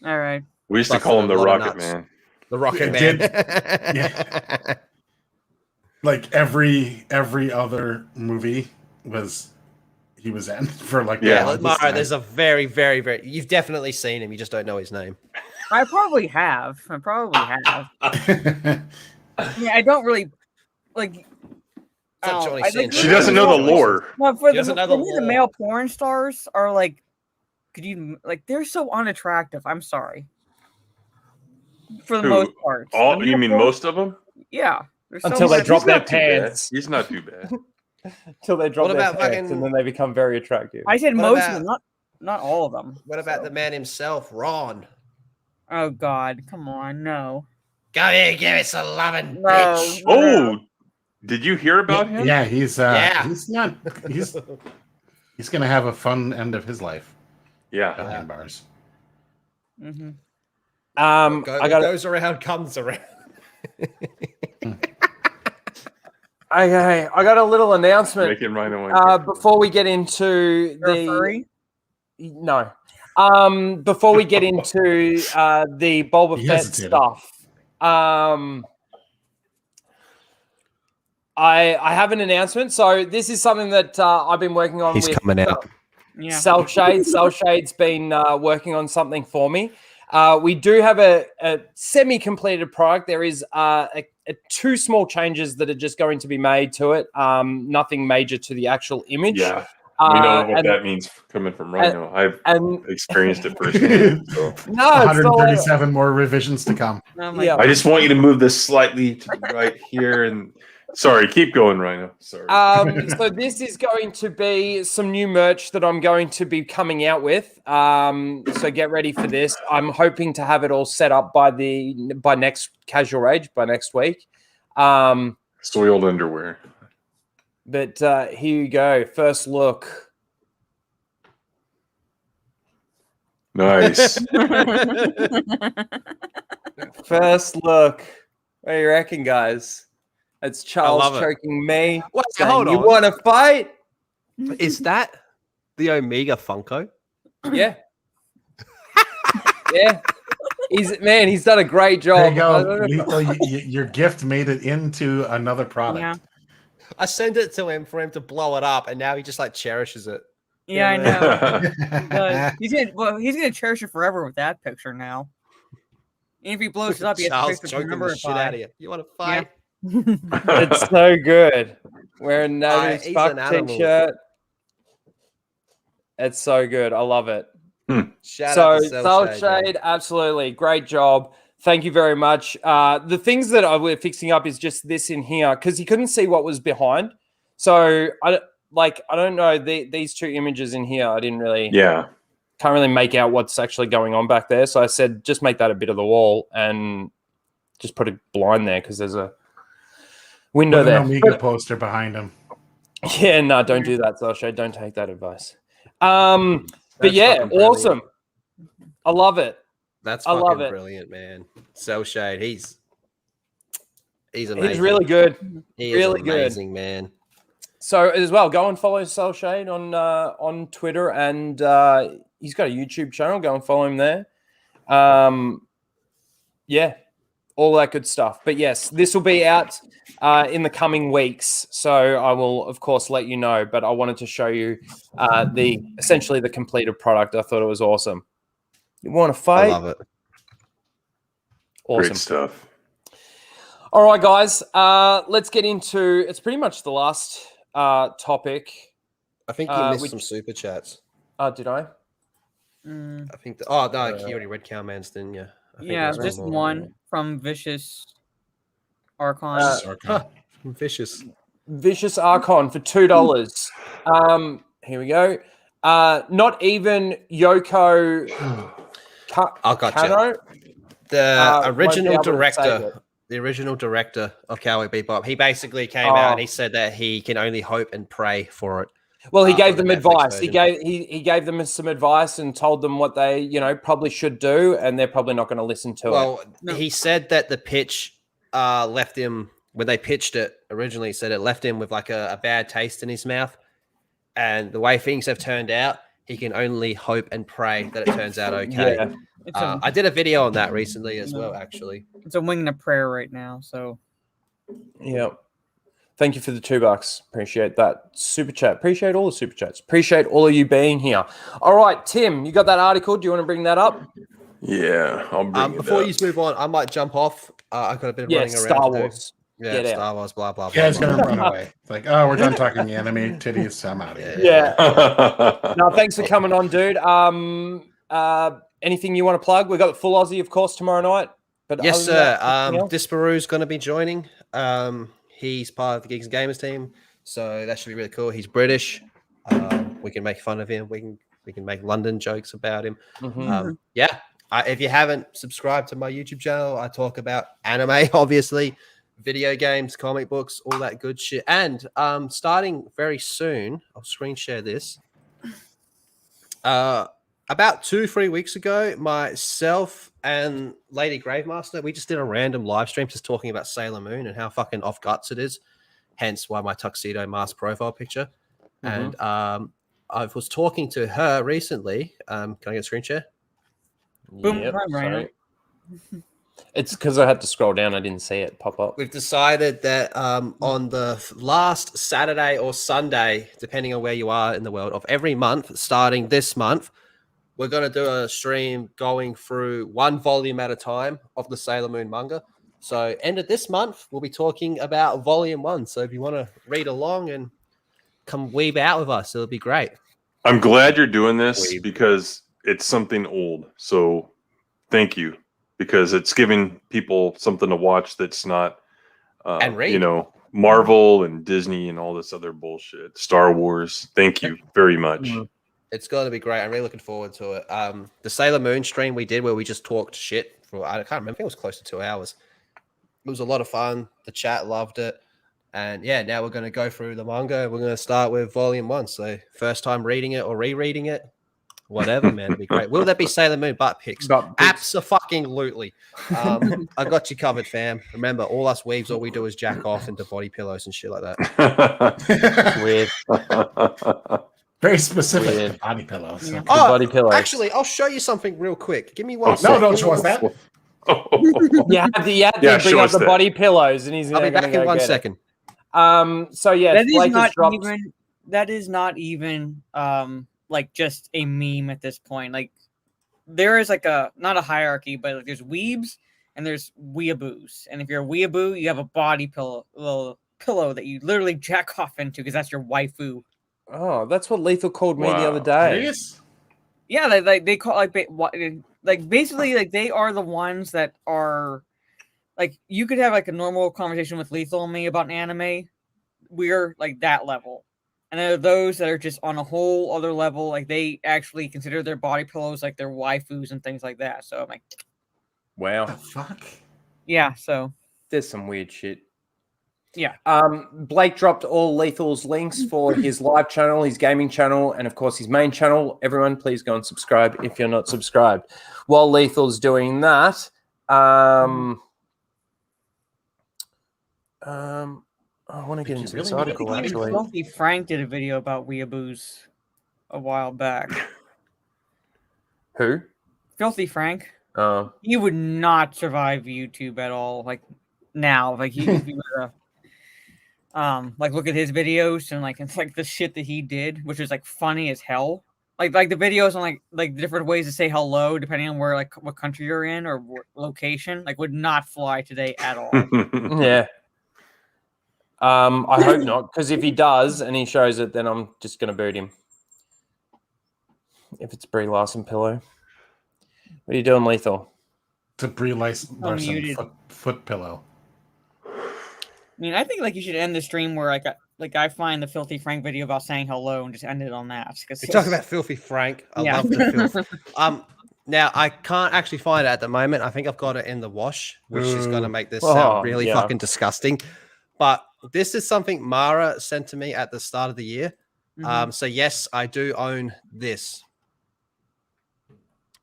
All right. We used to call him the Rocket Man. The Rocket Man. Yeah. Like every other movie he was in for like Mara, there's a very, very, very you've definitely seen him, you just don't know his name. I probably have. Yeah, I don't really like. She doesn't know the lore. No, for me, the male porn stars are like, they're so unattractive. I'm sorry. For the most part. You mean most of them? Yeah. Until they drop their pants. He's not too bad. Till they drop What their about pants fucking- and then they become very attractive. I said What most about- of them, not all of them. What about the man himself, Ron? Oh God, come on, no. Go here, give us a loving, No. bitch. Oh, did you hear about him? Yeah, he's Yeah. he's not he's gonna have a fun end of his life Yeah. behind bars. Mm-hmm. I What got. goes around comes around. Okay, I got a little announcement. Making Rhino Before we get into You're a the furry? no, before we get into the Boba He Fett hesitated. stuff, I have an announcement. So this is something that I've been working on. He's with coming out. Yeah. Cell Shade's been working on something for me. We do have a semi-completed product. There is two small changes that are just going to be made to it. Nothing major to the actual image. Yeah. We know what and- that means coming from Rhino. I've and- experienced it firsthand. So. No, it's not like- 137 more revisions to come. Oh my Yeah. I just want you to move this slightly to the right here. And sorry, keep going, Rhino. Sorry. So this is going to be some new merch that I'm going to be coming out with. So get ready for this. I'm hoping to have it all set up by next Casual Rage, by next week. Soiled underwear. But here you go. First look. Nice. First look. What do you reckon, guys? It's Charles love it. choking me. Wait, saying, hold you on. want to fight? Is that the Omega Funko? Yeah. Yeah. He's done a great There job. you I don't know go. Lethal, your gift made it into another product. Yeah. I sent it to him for him to blow it up, and now he just like cherishes it. Yeah, I know. Yeah. He's gonna cherish it forever with that picture now. And if he blows it up, he has Charles to choking remember the it shit by. out of you. You want to fight? It's so good. Wearing Navy's he's fuck an animal. t-shirt. It's so good. I love it. Shout So out to Cell Shade, absolutely great job. Thank you very much. The things that we're fixing up is just this in here because he couldn't see what was behind. So I don't know these two images in here. I didn't really can't really make out what's actually going on back there. So I said just make that a bit of the wall and just put a blind there because there's a window With an there. Omega poster behind him. Yeah, no, don't do that, Cell Shade. Don't take that advice. But That's yeah, fucking brilliant. awesome. I love it. That's I love fucking it. brilliant, man. Cell Shade, he's amazing. He's really good. He really is good. amazing, man. So as well, go and follow Cell Shade on Twitter, and he's got a YouTube channel. Go and follow him there. Yeah, all that good stuff. But yes, this will be out in the coming weeks. So I will, of course, let you know. But I wanted to show you essentially the completed product. I thought it was awesome. You want to fight? I love it. Awesome Great stuff. All right, guys. Let's get into. It's pretty much the last topic. I think you missed which- some super chats. Did I? I think. Oh no, you already read Cowman's, didn't you? I think Yeah, there's just more. one from Vicious Archon. Vicious. Vicious Archon for $2. Here we go. Not even Yoko I got Kano. you. The won't be original able to save director, it. the original director of Cowboy Bebop, he basically came out and he said that he can only hope and pray for it. Well, he gave for the them Netflix advice. He version. gave them some advice and told them what they probably should do, and they're probably not going to listen to it. Well, he said that the pitch left him when they pitched it originally. He said it left him with like a bad taste in his mouth, and the way things have turned out, he can only hope and pray that it turns out okay. Yeah. I did a video on that recently as well, actually. It's a wing and a prayer right now. So Yeah. Thank you for the $2. Appreciate that super chat. Appreciate all the super chats. Appreciate all of you being here. All right, Tim, you got that article? Do you want to bring that up? Yeah, I'll bring it Before up. you move on, I might jump off. I got a bit of running around. Star to do. Wars. Yeah, Get out. Star Wars, blah, blah, blah. You guys blah, gonna blah. run away. It's like, oh, we're done talking the anime titties. I'm out of here. Yeah. No, thanks for coming on, dude. Anything you want to plug? We got the full Aussie, of course, tomorrow night. But Yes, other than sir. that, anything else? Disparu's going to be joining. He's part of the Geeks and Gamers team. So that should be really cool. He's British. We can make fun of him. We can make London jokes about him. Yeah. If you haven't subscribed to my YouTube channel, I talk about anime, obviously, video games, comic books, all that good shit. And starting very soon, I'll screen share this. About 2-3 weeks ago, myself and Lady Gravemaster, we just did a random live stream just talking about Sailor Moon and how fucking off guts it is. Hence why my tuxedo mask profile picture. And I was talking to her recently. Can I get a screen share? Yep, sorry. It's because I had to scroll down. I didn't see it pop up. We've decided that on the last Saturday or Sunday, depending on where you are in the world, of every month, starting this month, we're going to do a stream going through one volume at a time of the Sailor Moon manga. So end of this month, we'll be talking about volume 1. So if you want to read along and come weeb out with us, it'll be great. I'm glad you're doing this because it's something old. So thank you, because it's giving people something to watch that's not, and read. you know, Marvel and Disney and all this other bullshit. Star Wars. Thank you very much. It's going to be great. I'm really looking forward to it. The Sailor Moon stream we did where we just talked shit for, I can't remember, I think it was close to 2 hours. It was a lot of fun. The chat loved it. And yeah, now we're going to go through the manga. We're going to start with volume 1. So first time reading it or rereading it, whatever, man, it'd be great. Will there be Sailor Moon butt pics? Abso-fucking-lutely. I got you covered, fam. Remember, all us weaves, all we do is jack off into body pillows and shit like that. Weird. Very specific body pillows. Yeah. Body pillows. Actually, I'll show you something real quick. Give me one. No, don't show us that. Yeah, bring up the body pillows, and he's. I'll be back in 1 second. So yeah, that is not even like just a meme at this point. Like there is like not a hierarchy, but like there's weebs and there's weeaboos. And if you're a weeaboo, you have a body little pillow that you literally jack off into because that's your waifu. Oh, that's what Lethal called me the other day. Yeah, they call like basically like they are the ones that are like you could have like a normal conversation with Lethal and me about an anime. We're like that level. And there are those that are just on a whole other level. Like they actually consider their body pillows like their waifus and things like that. So I'm like, wow, what the fuck? Yeah, so there's some weird shit. Yeah. Blake dropped all Lethal's links for his live channel, his gaming channel, and of course his main channel. Everyone, please go and subscribe if you're not subscribed. While Lethal's doing that, I want to get into this article actually. Filthy Frank did a video about weeaboos a while back. Who? Filthy Frank. Oh. He would not survive YouTube at all. Like now, like he would like look at his videos and like it's like the shit that he did, which is like funny as hell. Like the videos on like different ways to say hello depending on where like what country you're in or location, like would not fly today at all. Yeah. I hope not, because if he does and he shows it, then I'm just gonna boot him. If it's Brie Larson pillow. What are you doing, Lethal? To Brie Larson foot pillow. I mean, I think like you should end the stream where I find the Filthy Frank video about saying hello and just end it on that. You talk about Filthy Frank. I love the filth. Now I can't actually find it at the moment. I think I've got it in the wash, which is going to make this sound really fucking disgusting. But this is something Mara sent to me at the start of the year. So yes, I do own this.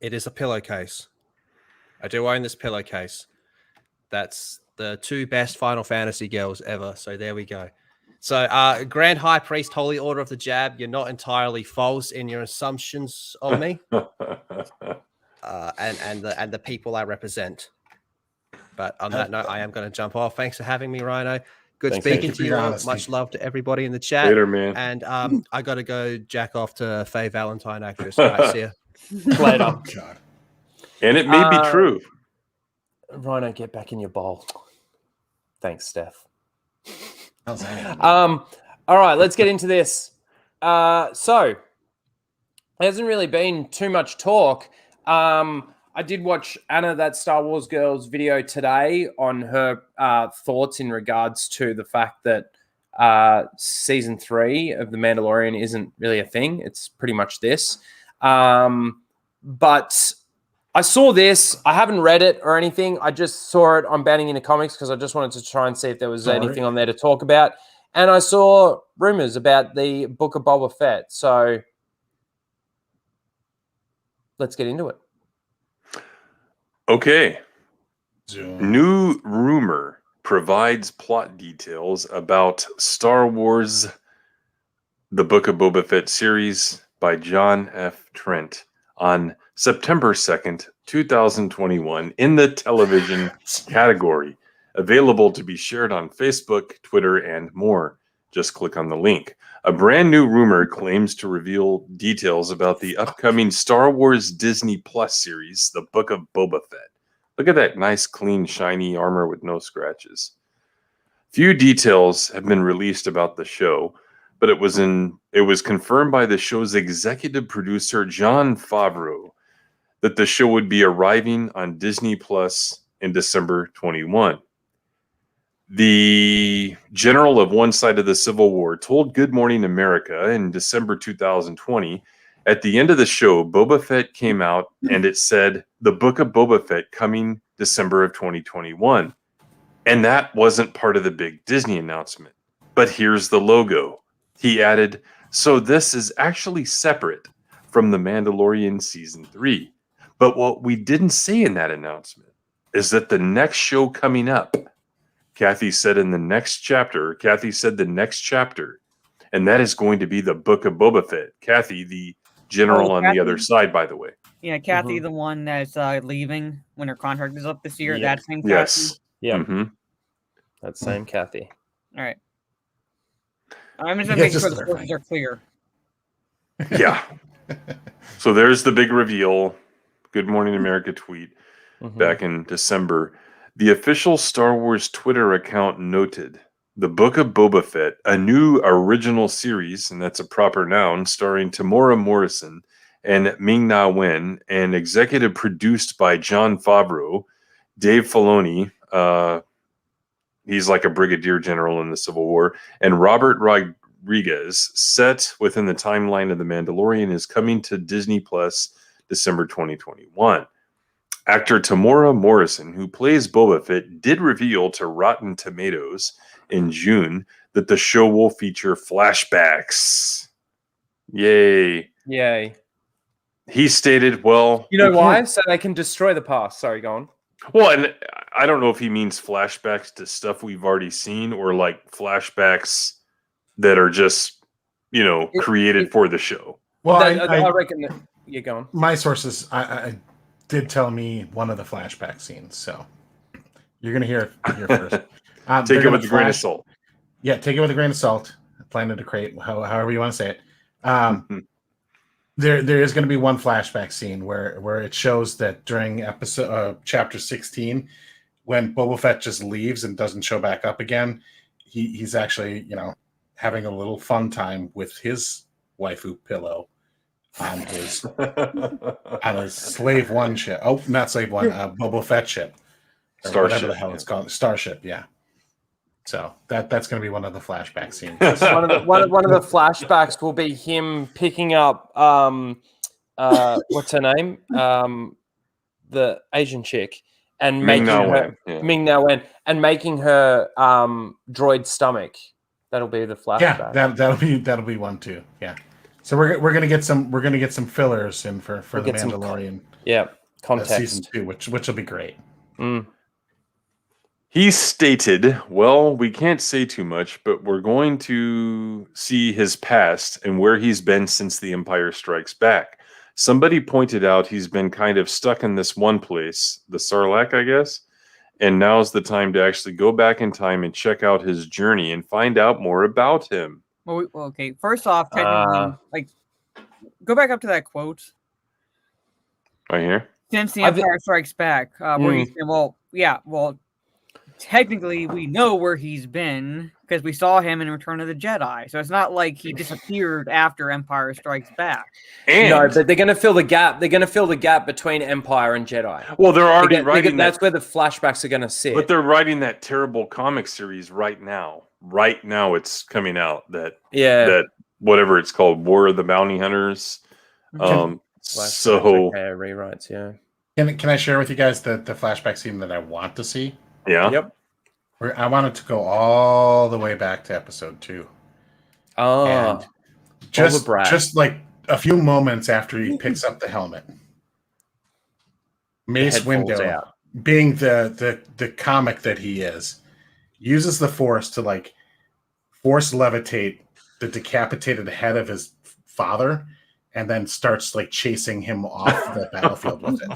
It is a pillowcase. I do own this pillowcase. That's the 2 best Final Fantasy girls ever. So there we go. So Grand High Priest, Holy Order of the Jab, you're not entirely false in your assumptions of me. And the people I represent. But on that note, I am going to jump off. Thanks for having me, Rhino. Good speaking to you. Much love to everybody in the chat. Later, man. And I got to go jack off to Faye Valentine actress. All right, see ya. Later. Oh, God. And it may be true. Rhino, get back in your bowl. Thanks, Steph. All right, let's get into this. So, there hasn't really been too much talk. I did watch Anna, that Star Wars girl's video today on her thoughts in regards to the fact that season 3 of The Mandalorian isn't really a thing. It's pretty much this. But I saw this. I haven't read it or anything. I just saw it on Banning Into Comics because I just wanted to try and see if there was anything on there to talk about. And I saw rumors about the Book of Boba Fett. So let's get into it. Okay. New rumor provides plot details about Star Wars The Book of Boba Fett series by John F. Trent on September 2nd, 2021 in the television category. Available to be shared on Facebook, Twitter, and more. Just click on the link. A brand new rumor claims to reveal details about the upcoming Star Wars Disney Plus series, The Book of Boba Fett. Look at that nice, clean, shiny armor with no scratches. Few details have been released about the show, but it was confirmed by the show's executive producer Jon Favreau that the show would be arriving on Disney Plus in December 21. The general of one side of the Civil War told Good Morning America in December 2020, at the end of the show, Boba Fett came out and it said, The Book of Boba Fett coming December of 2021. And that wasn't part of the big Disney announcement. But here's the logo. He added, so this is actually separate from The Mandalorian Season 3. But what we didn't say in that announcement is that the next show coming up, Kathy said the next chapter, and that is going to be The Book of Boba Fett. Kathy, the general on the other side, by the way. Yeah, Kathy, the one that's leaving when her contract is up this year. Yeah. That same Kathy? Yes. Yeah. Mm-hmm. That same Kathy. All right. I'm just making sure the sources are clear. Yeah. So there's the big reveal. Good Morning America tweet back in December. The official Star Wars Twitter account noted, The Book of Boba Fett, a new original series, and that's a proper noun, starring Tamora Morrison and Ming-Na Wen, and executive produced by Jon Favreau, Dave Filoni, he's like a brigadier general in the Civil War, and Robert Rodriguez, set within the timeline of The Mandalorian, is coming to Disney Plus December 2021. Actor Tamora Morrison, who plays Boba Fett, did reveal to Rotten Tomatoes in June that the show will feature flashbacks. Yay. Yay. He stated, well... You know why? So they can destroy the past. Sorry, go on. Well, and I don't know if he means flashbacks to stuff we've already seen or like flashbacks that are just, created for the show. Well, I reckon that you're going. My sources I did tell me one of the flashback scenes, so you're going to hear it here first. Take it with a grain of salt. Yeah, take it with a grain of salt. Plan to create, however you want to say it. There is going to be one flashback scene where it shows that during chapter 16, when Boba Fett just leaves and doesn't show back up again, he's actually having a little fun time with his waifu pillow on his Slave One ship. Oh, not Slave One, Boba Fett ship, or Starship, whatever the hell it's called, Starship. Yeah. So that's going to be one of the flashback scenes. one of the flashbacks will be him picking up what's her name, the Asian chick, and Ming-Na Wen, and making her droid stomach. That'll be the flashback. Yeah, that'll be one too. Yeah. So we're gonna get some fillers in for the Mandalorian. Context. Season 2, which will be great. He stated, well, we can't say too much, but we're going to see his past and where he's been since The Empire Strikes Back. Somebody pointed out he's been kind of stuck in this one place, the Sarlacc, I guess, and now's the time to actually go back in time and check out his journey and find out more about him. Well, okay. First off, technically, go back up to that quote. Right here? Since The Empire Strikes Back, where he said, technically we know where he's been because we saw him in Return of the Jedi. So it's not like he disappeared after Empire Strikes Back. No, but they're going to fill the gap. They're going to fill the gap between Empire and Jedi. Well, they're already writing that. That's where the flashbacks are going to sit. But they're writing that terrible comic series right now. Right now, it's coming out that whatever it's called, War of the Bounty Hunters. So rewrites, yeah. Can I share with you guys the flashback scene that I want to see? Yeah. Yep. I want it to go all the way back to episode 2. And just like a few moments after he picks up the helmet, Mace Windu, being the comic that he is, uses the Force to like force levitate the decapitated head of his father, and then starts like chasing him off the battlefield with it.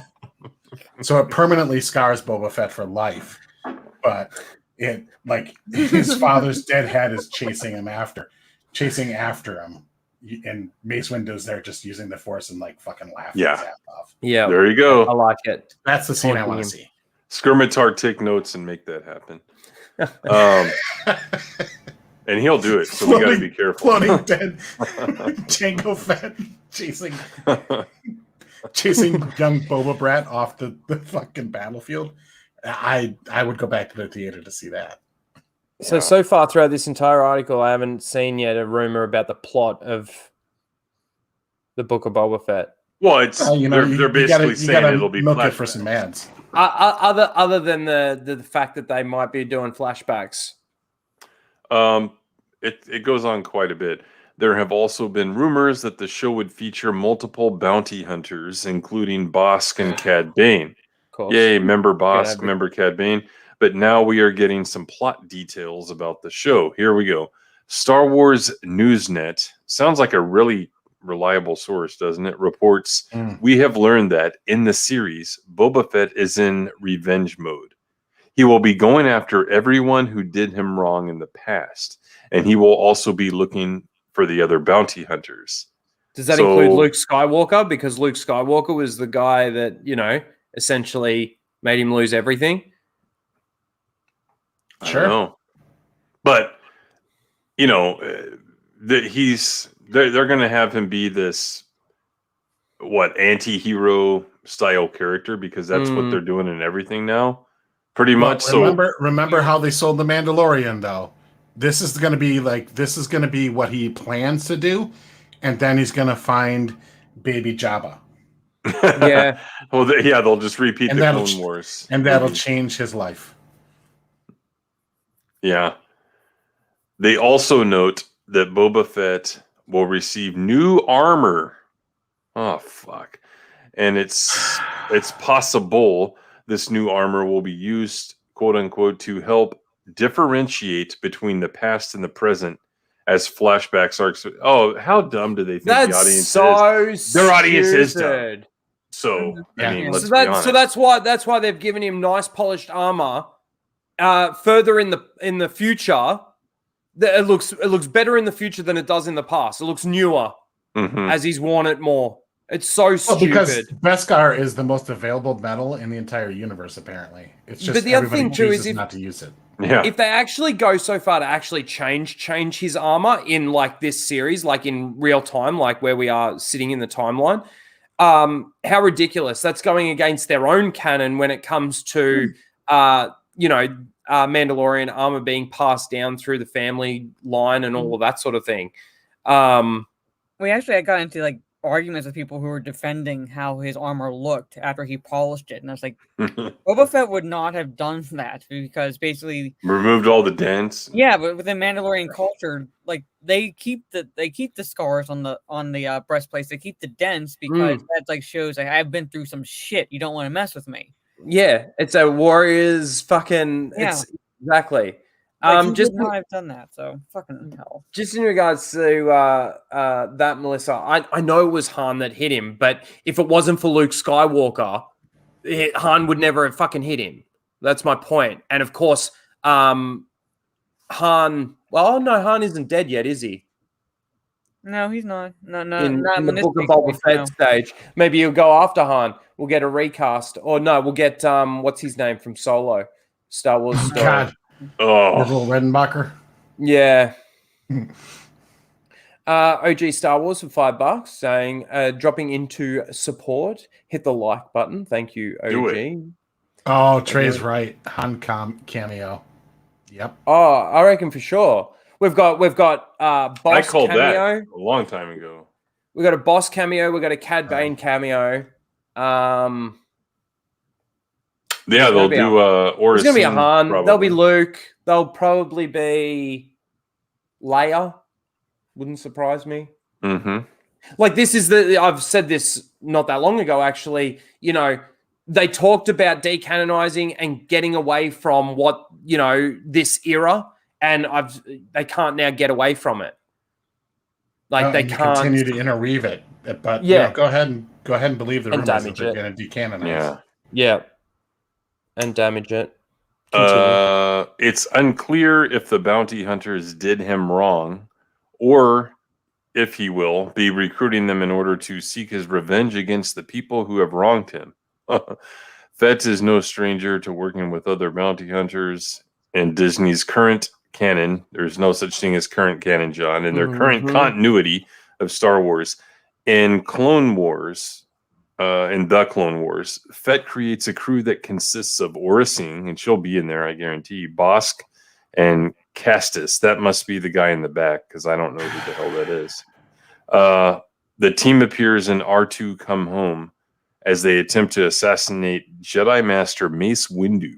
So it permanently scars Boba Fett for life, but it like his father's dead head is chasing after him, and Mace Windu's there just using the Force and like fucking laughing his ass off. Yeah, there you go. I like it. That's the scene I want to see. Skirmitar, take notes and make that happen. And he'll do it, so we got to be careful. Floating dead Jango Fett chasing young Boba Brat off the fucking battlefield. I would go back to the theater to see that. So far throughout this entire article, I haven't seen yet a rumor about the plot of the Book of Boba Fett. Well, it's they're basically saying it'll be milk it for some ads. Other than the fact that they might be doing flashbacks. It goes on quite a bit. There have also been rumors that the show would feature multiple bounty hunters, including Bosk and Cad Bane. Yay, member Bosk, member Cad Bane. But now we are getting some plot details about the show. Here we go. Star Wars Newsnet sounds like a really reliable source, doesn't it? Reports, we have learned that in the series, Boba Fett is in revenge mode. He will be going after everyone who did him wrong in the past, and he will also be looking for the other bounty hunters. Does that include Luke Skywalker? Because Luke Skywalker was the guy that, essentially made him lose everything. Sure. I don't know. But, they're going to have him be this, anti-hero style character, because that's what they're doing in everything now. Pretty much. Remember how they sold the Mandalorian, though. This is going to be what he plans to do, and then he's going to find Baby Jabba. Yeah. Well, they'll just repeat the Clone Wars, and that'll change his life. Yeah. They also note that Boba Fett will receive new armor. Oh fuck! And it's possible this new armor will be used, quote unquote, to help differentiate between the past and the present as flashbacks arcs. Oh, how dumb do they think the audience is? Their audience is dumb. So let's be honest. So that's why they've given him nice polished armor. Further in the future, it looks better in the future than it does in the past. It looks newer as he's worn it more. It's so stupid. Because Beskar is the most available metal in the entire universe, apparently. It's just but the other thing too is not to use it. Yeah. If they actually go so far to actually change his armor in like this series, like in real time, like where we are sitting in the timeline, how ridiculous. That's going against their own canon when it comes to Mandalorian armor being passed down through the family line and all of that sort of thing. I got into arguments with people who were defending how his armor looked after he polished it, and I was like, Boba Fett would not have done that, because basically removed all the dents. Yeah, but within Mandalorian culture, they keep the scars on the breastplates. They keep the dents because that shows I've been through some shit. You don't want to mess with me. Yeah, it's a warrior's fucking. Yeah. It's exactly. Just not have done that, so fucking hell. Just in regards to that, Melissa, I know it was Han that hit him, but if it wasn't for Luke Skywalker, Han would never have fucking hit him. That's my point. And of course, Han. Well, no, Han isn't dead yet, is he? No, he's not. No, in the Book of Boba Fett stage. Maybe he'll go after Han. We'll get a recast, or no, we'll get what's his name from Solo. Star Wars story. God. Orville Redenbacher. Yeah. OG Star Wars for $5 saying, dropping into support. Hit the like button. Thank you, OG. Do it. Oh, Trey's right. Han cameo. Yep. Oh, I reckon for sure. We've got Boss I called cameo. that a long time ago. We got a Boss cameo. We got a Cad Bane cameo. Yeah, they'll do or There's gonna be a Han. probably. There'll be Luke. There'll probably be Leia. Wouldn't surprise me. Mm-hmm. Like this is I've said this not that long ago, actually. You know, they talked about decanonizing and getting away from what, you know, this era, and they can't now get away from it. Like they can't continue to interweave it, but yeah, go ahead and believe the rumors that they're it. going to decanonize. Yeah, and damage it. It's unclear if the bounty hunters did him wrong, or if he will be recruiting them in order to seek his revenge against the people who have wronged him. Fett is no stranger to working with other bounty hunters in Disney's current canon. There's no such thing as current canon, John. In their current continuity of Star Wars. In Clone Wars, in the Clone Wars, Fett creates a crew that consists of Aurra Sing, and she'll be in there, I guarantee, Bosk, and Castus. That must be the guy in the back, because I don't know who the hell that is. The team appears in R2 Come Home as they attempt to assassinate Jedi Master Mace Windu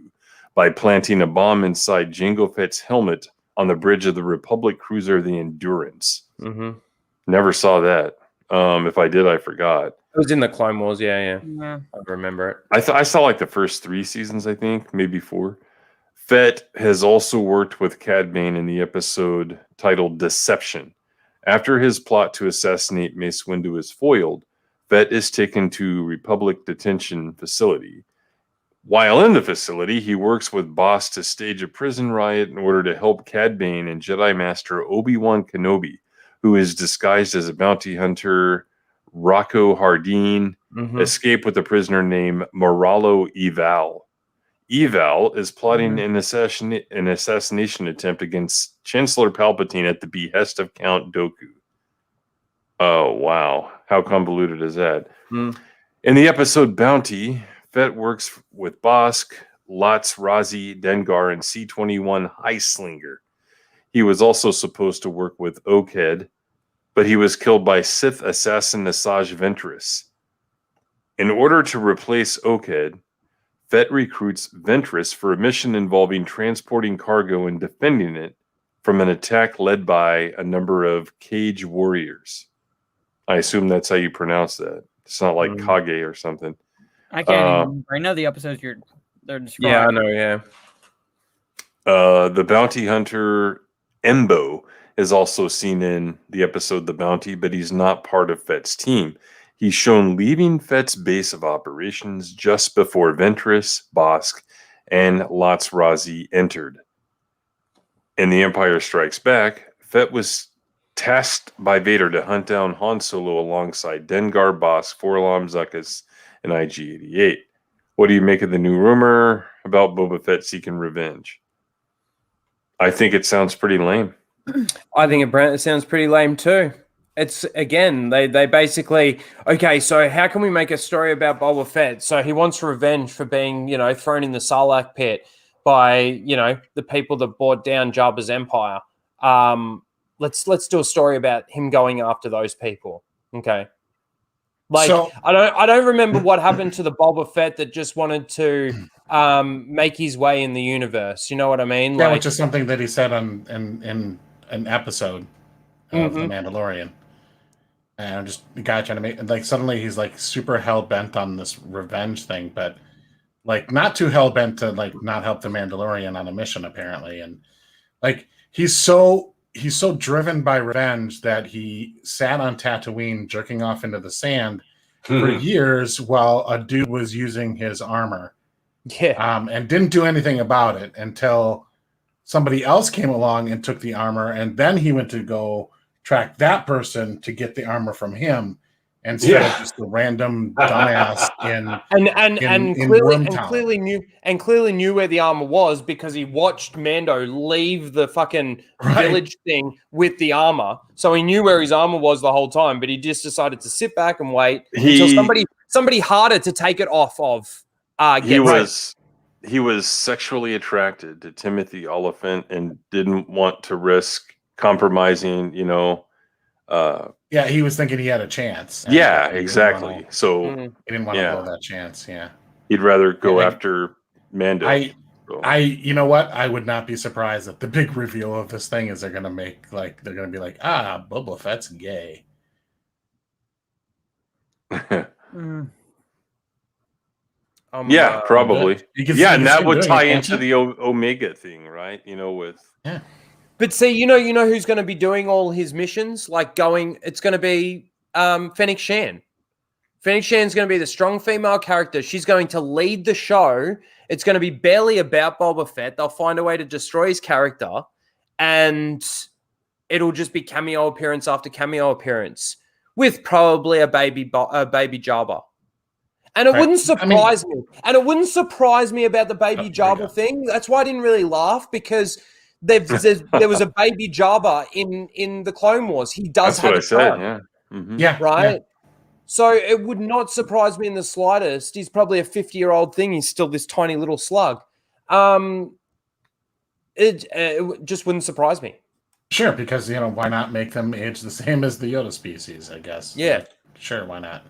by planting a bomb inside Jango Fett's helmet on the bridge of the Republic cruiser, the Endurance. Mm-hmm. Never saw that. If I did, I forgot. It was in the Clone Wars, yeah. I remember it. I saw like the first 3 seasons, I think, maybe 4. Fett has also worked with Cad Bane in the episode titled Deception. After his plot to assassinate Mace Windu is foiled, Fett is taken to Republic Detention Facility. While in the facility, he works with Boss to stage a prison riot in order to help Cad Bane and Jedi Master Obi-Wan Kenobi, who is disguised as a bounty hunter, Rocco Hardeen, escape with a prisoner named Moralo Eval. Eval is plotting an assassination attempt against Chancellor Palpatine at the behest of Count Dooku. Oh, wow. How convoluted is that? In the episode Bounty, Fett works with Bosk, Lotz, Razi, Dengar, and C-21 Heislinger. He was also supposed to work with Oked, but he was killed by Sith assassin Asajj Ventress. In order to replace Oked, Fett recruits Ventress for a mission involving transporting cargo and defending it from an attack led by a number of Cage warriors. I assume that's how you pronounce that. It's not like Kage or something. I can't even remember. I know the episodes they're describing. Yeah, I know, yeah. The bounty hunter Embo is also seen in the episode The Bounty, but he's not part of Fett's team. He's shown leaving Fett's base of operations just before Ventress, Bosk, and Lotz Razi entered. In The Empire Strikes Back, Fett was tasked by Vader to hunt down Han Solo alongside Dengar, Bosk, Forlom, Zuckuss, and IG-88. What do you make of the new rumor about Boba Fett seeking revenge? I think it sounds pretty lame. I think it sounds pretty lame too. It's, again, they basically, okay, so how can we make a story about Boba Fett? So he wants revenge for being, you know, thrown in the Sarlacc pit by, you know, the people that brought down Jabba's empire. Let's do a story about him going after those people. Okay. Like, so, I don't remember what happened to the Boba Fett that just wanted to make his way in the universe. You know what I mean? Yeah, which is something that he said in an episode of The Mandalorian. And just the guy trying to make, like, suddenly he's like super hell bent on this revenge thing, but like not too hell bent to like not help the Mandalorian on a mission apparently. And like he's so driven by revenge that he sat on Tatooine jerking off into the sand for years while a dude was using his armor. Yeah. And didn't do anything about it until somebody else came along and took the armor, and then he went to go track that person to get the armor from him, instead of just a random dumbass in clearly knew where the armor was because he watched Mando leave the fucking village thing with the armor. So he knew where his armor was the whole time, but he just decided to sit back and wait until somebody harder to take it off of. He was sexually attracted to Timothy Oliphant and didn't want to risk compromising, he was thinking he had a chance. Yeah, exactly. He So didn't want to blow that chance. Yeah. He'd rather go after Mando. You know what? I would not be surprised that the big reveal of this thing is they're gonna be like, Boba Fett's gay. Yeah, probably. And that would tie into it? the Omega thing, right? But see, you know who's going to be doing all his missions? It's going to be Fennec Shan. Fennec Shan's going to be the strong female character. She's going to lead the show. It's going to be barely about Boba Fett. They'll find a way to destroy his character, and it'll just be cameo appearance after cameo appearance with probably a baby Jabba. And it wouldn't surprise me. And it wouldn't surprise me about the baby Jabba thing. That's why I didn't really laugh, because there was a baby Jabba in the Clone Wars. He does have a son. Yeah. Mm-hmm. Right? Yeah. So it would not surprise me in the slightest. He's probably a 50-year-old thing. He's still this tiny little slug. It just wouldn't surprise me. Sure, because, why not make them age the same as the Yoda species, I guess. Yeah. Sure, why not?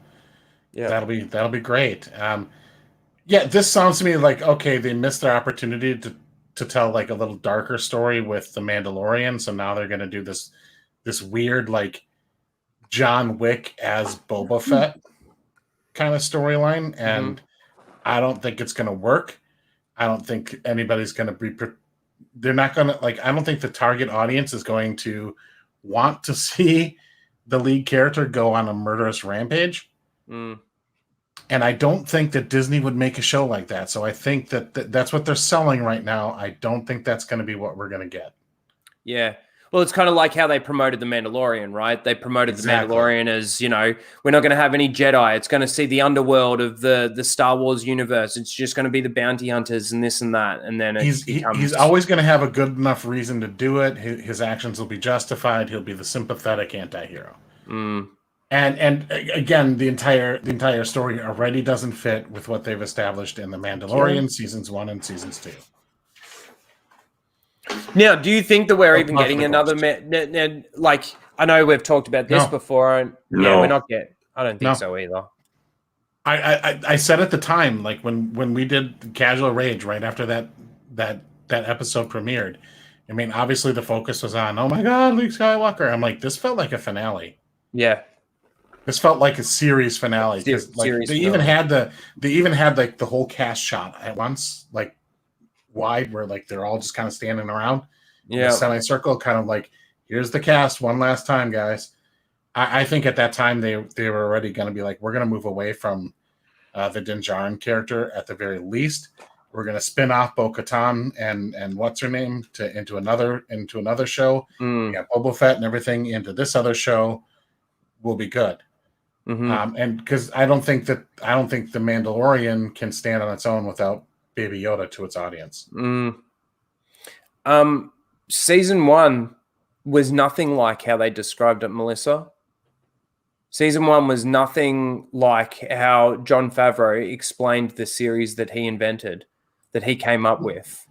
Yeah. That'll be great. This sounds to me like, okay, they missed their opportunity to tell like a little darker story with the Mandalorian, so now they're going to do this weird like John Wick as Boba Fett kind of storyline, and I don't think it's going to work. I don't think anybody's going to be. They're not going to I don't think the target audience is going to want to see the lead character go on a murderous rampage. And I don't think that Disney would make a show like that. So I think that's what they're selling right now. I don't think that's going to be what we're going to get. Yeah. Well, it's kind of like how they promoted The Mandalorian, right? They promoted The Mandalorian as, we're not going to have any Jedi. It's going to see the underworld of the Star Wars universe. It's just going to be the bounty hunters and this and that. And then he's always going to have a good enough reason to do it. His actions will be justified. He'll be the sympathetic anti-hero. And again, the entire story already doesn't fit with what they've established in The Mandalorian seasons 1 and seasons 2. Now, do you think that we're even getting another I know we've talked about this before. No, we're not yet. I don't think so either. I said at the time, like when we did Casual Rage right after that episode premiered. I mean, obviously the focus was on, oh my God, Luke Skywalker. I'm like, this felt like a finale. Yeah. This felt like a series finale. They even had like the whole cast shot at once, like wide, where like they're all just kind of standing around in a semicircle, kind of like, here's the cast one last time, guys. I think at that time they were already going to be like, we're going to move away from the Din Djarin character at the very least. We're going to spin off Bo-Katan and what's her name into another show. We got Boba Fett and everything into this other show. Will be good. And because I don't think the Mandalorian can stand on its own without Baby Yoda to its audience. Season 1 was nothing like how they described it, Melissa. Season 1 was nothing like how Jon Favreau explained the series that he invented, that he came up with.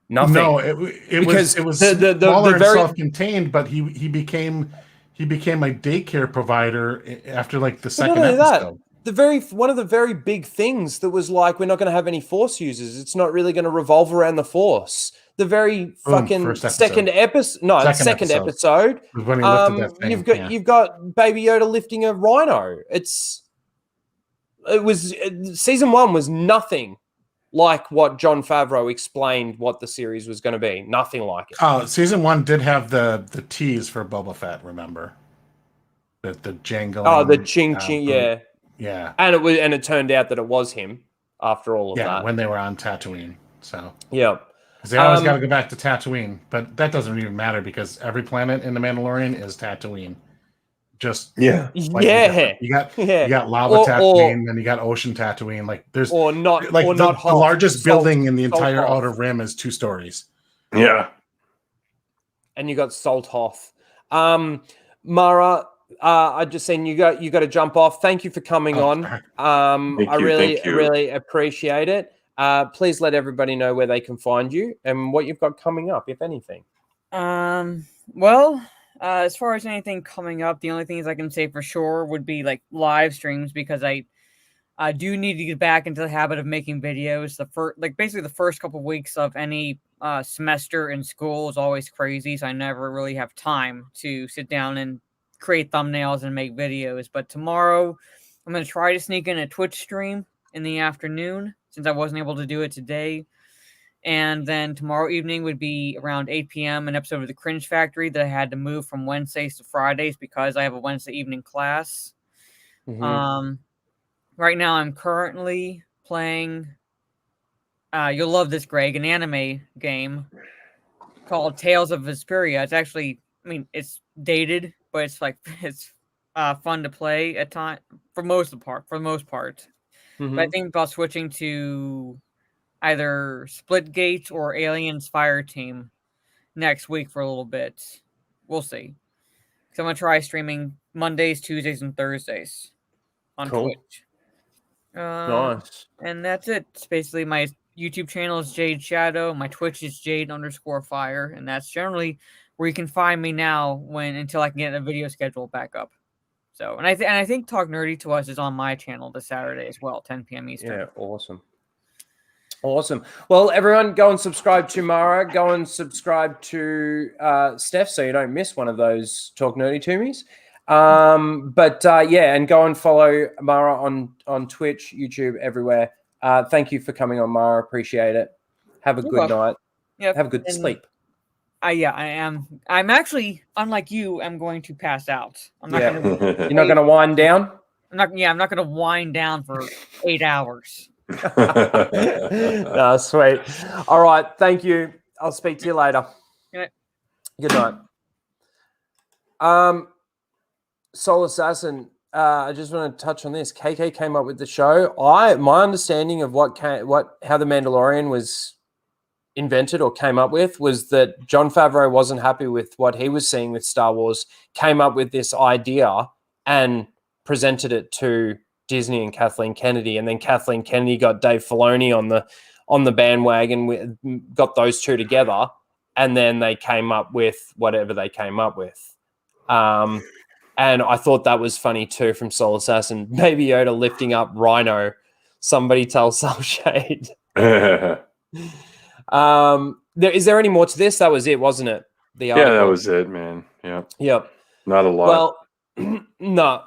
Nothing. No, it was smaller and self-contained, but he became a daycare provider after like the second episode. One of the very big things that was like, we're not going to have any Force users. It's not really going to revolve around the Force. The very fucking second episode. When he lifted that thing, you've got Baby Yoda lifting a rhino. Season 1 was nothing like what Jon Favreau explained what the series was going to be. Nothing like it. Season 1 did have the tease for Boba Fett, remember? The jangling. Oh, the ching, yeah. Yeah. And it turned out that it was him after all of that. Yeah, when they were on Tatooine. So yeah. Because they always got to go back to Tatooine. But that doesn't even matter because every planet in The Mandalorian is Tatooine. Just yeah. you got lava or, Tatooine, then you got ocean Tatooine. Like there's not like the largest building in the Salt entire Hoth. Outer Rim is 2 stories. Yeah. And you got Salt Hoth. Mara, I just seen you got to jump off. Thank you for coming on. Thank you. Really appreciate it. Please let everybody know where they can find you and what you've got coming up, if anything. Well, as far as anything coming up, the only things I can say for sure would be like live streams, because I do need to get back into the habit of making videos. Basically the first couple of weeks of any semester in school is always crazy, so I never really have time to sit down and create thumbnails and make videos. But tomorrow, I'm going to try to sneak in a Twitch stream in the afternoon, since I wasn't able to do it today. And then tomorrow evening would be around 8 p.m. an episode of The Cringe Factory that I had to move from Wednesdays to Fridays because I have a Wednesday evening class. Mm-hmm. Right now I'm currently playing, you'll love this, Greg, an anime game called Tales of Vesperia. It's actually, it's dated, but it's fun to play at time for the most part. Mm-hmm. But I think about switching to either Splitgate or Aliens Fire Team next week for a little bit. We'll see. So I'm going to try streaming Mondays, Tuesdays, and Thursdays on Twitch. Nice. And that's it. It's basically my YouTube channel is Jade Shadow. My Twitch is Jade_Fire. And that's generally where you can find me now until I can get a video schedule back up. So, and I think Talk Nerdy to Us is on my channel this Saturday as well, 10 p.m. Eastern. Yeah, Awesome. Well, everyone, go and subscribe to Mara. Go and subscribe to Steph so you don't miss one of those Talk Nerdy to me's. And go and follow Mara on Twitch, YouTube, everywhere. Thank you for coming on, Mara. Appreciate it. Have a good night. Yep. Have a good sleep. I am. I'm actually, unlike you, I'm going to pass out. I'm not going to. You're not going to wind down? I'm not going to wind down for 8 hours. No, sweet. All right. Thank you. I'll speak to you later. Good night. Soul Assassin. I just want to touch on this. KK came up with the show. My understanding of how the Mandalorian was invented or came up with was that Jon Favreau wasn't happy with what he was seeing with Star Wars, came up with this idea and presented it to Disney and Kathleen Kennedy, and then Kathleen Kennedy got Dave Filoni on the bandwagon, got those two together, and then they came up with whatever they came up with. And I thought that was funny too from Soul Assassin. Baby Yoda lifting up Rhino. Somebody tell Soul Shade. Is there any more to this? That was it, wasn't it? Yeah, that was it, man. Yeah. Yep. Not a lot. Well, no.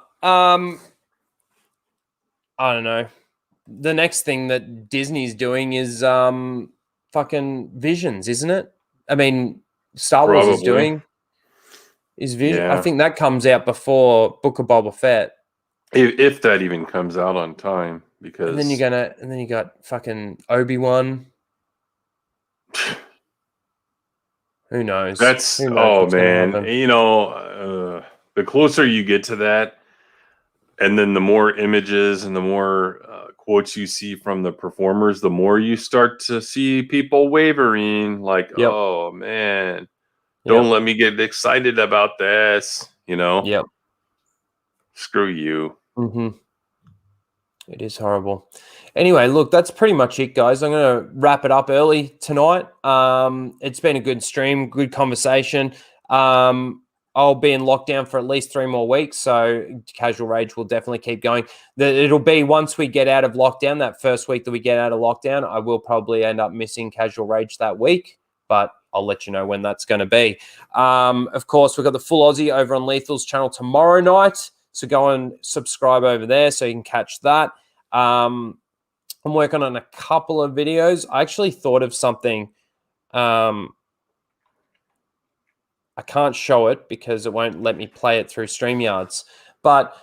I don't know. The next thing that Disney's doing is fucking Visions, isn't it? I mean, Star Wars is doing Vision. Yeah. I think that comes out before Book of Boba Fett. If that even comes out on time, because and then you got fucking Obi-Wan. Who knows? Man. You know, the closer you get to that, and then the more images and the more quotes you see from the performers, the more you start to see people wavering. Like, oh man, don't let me get excited about this. You know? Yep. Screw you. Mm-hmm. It is horrible. Anyway, look, that's pretty much it, guys. I'm going to wrap it up early tonight. It's been a good stream, good conversation. I'll be in lockdown for at least 3 more weeks, so Casual Rage will definitely keep going. It'll be once we get out of lockdown, that first week that we get out of lockdown, I will probably end up missing Casual Rage that week, but I'll let you know when that's going to be. Of course, we've got the Full Aussie over on Lethal's channel tomorrow night, so go and subscribe over there so you can catch that. I'm working on a couple of videos. I actually thought of something. I can't show it because it won't let me play it through StreamYards. But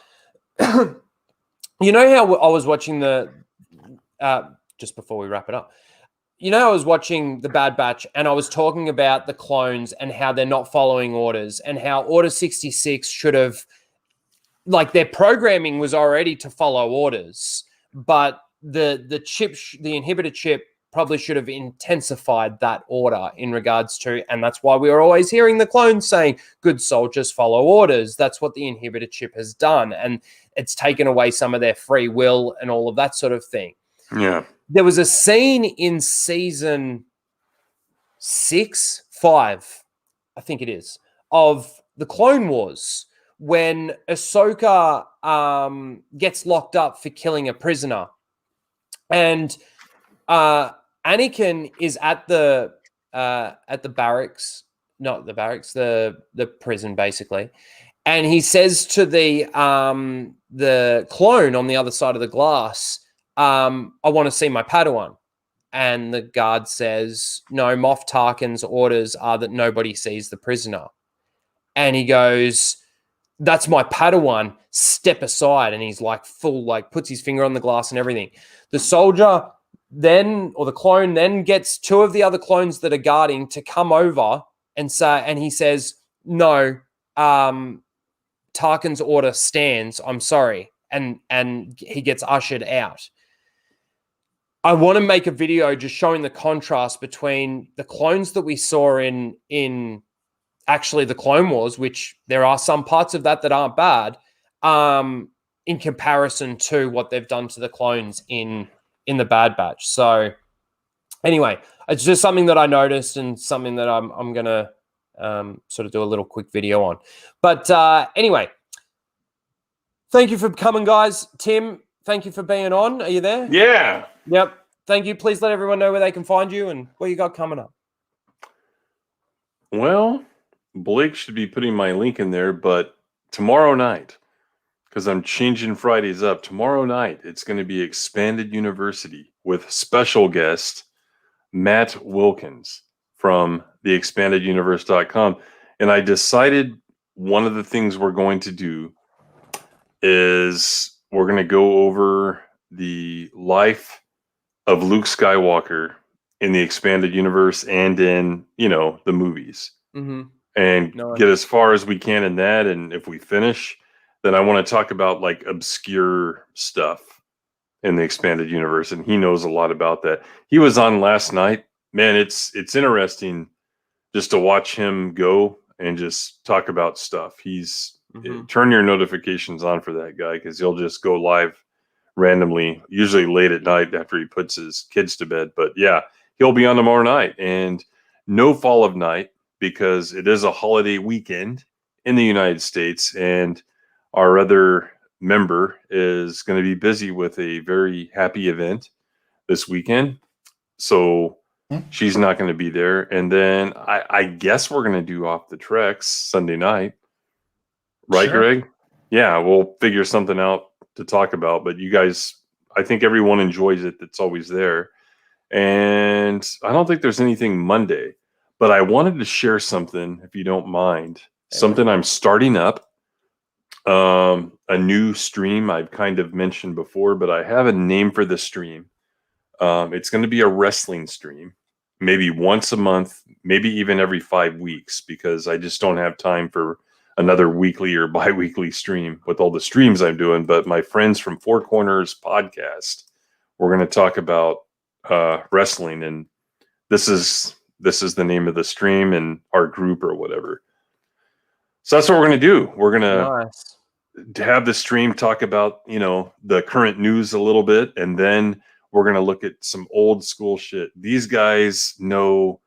you know how I was watching just before we wrap it up, I was watching The Bad Batch and I was talking about the clones and how they're not following orders and how Order 66 should have like their programming was already to follow orders, but the inhibitor chip probably should have intensified that order in regards to, and that's why we were always hearing the clones saying, good soldiers follow orders. That's what the inhibitor chip has done. And it's taken away some of their free will and all of that sort of thing. Yeah. There was a scene in season 5, I think it is, of the Clone Wars when Ahsoka gets locked up for killing a prisoner. And Anakin is at the barracks, not the barracks, the prison basically, and he says to the clone on the other side of the glass, "I want to see my Padawan." And the guard says, "No, Moff Tarkin's orders are that nobody sees the prisoner." And he goes, "That's my Padawan. Step aside." And he's like puts his finger on the glass and everything. The soldier then, or the clone then, gets two of the other clones that are guarding to come over and say, and he says, "No, Tarkin's order stands. I'm sorry." And he gets ushered out. I want to make a video just showing the contrast between the clones that we saw in actually the Clone Wars, which there are some parts of that aren't bad, in comparison to what they've done to the clones in the Bad Batch. So anyway, it's just something that I noticed and something that I'm going to sort of do a little quick video on. But anyway, thank you for coming, guys. Tim, thank you for being on. Are you there? Yeah. Yep. Thank you. Please let everyone know where they can find you and what you got coming up. Well, Blake should be putting my link in there, but tomorrow night, because I'm changing Fridays up, tomorrow night it's going to be Expanded University with special guest Matt Wilkins from theexpandeduniverse.com. And I decided one of the things we're going to do is we're going to go over the life of Luke Skywalker in the expanded universe and in, the movies. Mm-hmm. And get as far as we can in that. And if we finish, then I want to talk about like obscure stuff in the expanded universe. And he knows a lot about that. He was on last night. Man, it's interesting just to watch him go and just talk about stuff. Turn your notifications on for that guy, because he'll just go live randomly, usually late at night after he puts his kids to bed. But yeah, he'll be on tomorrow night, and no fall of night, because it is a holiday weekend in the United States, and our other member is going to be busy with a very happy event this weekend, so she's not going to be there. And then I guess we're going to do Off the Treks Sunday night, right, Sure. Greg? Yeah, we'll figure something out to talk about, but you guys, I think everyone enjoys it that's always there. And I don't think there's anything Monday, but I wanted to share something, if you don't mind, something I'm starting up, a new stream I've kind of mentioned before, but I have a name for the stream. It's going to be a wrestling stream, maybe once a month, maybe even every 5 weeks, because I just don't have time for another weekly or bi-weekly stream with all the streams I'm doing. But my friends from Four Corners podcast, we're going to talk about wrestling, and this is the name of the stream and our group or whatever. So that's what we're going to do. We're going to have the stream talk about, the current news a little bit, and then we're going to look at some old school shit. These guys know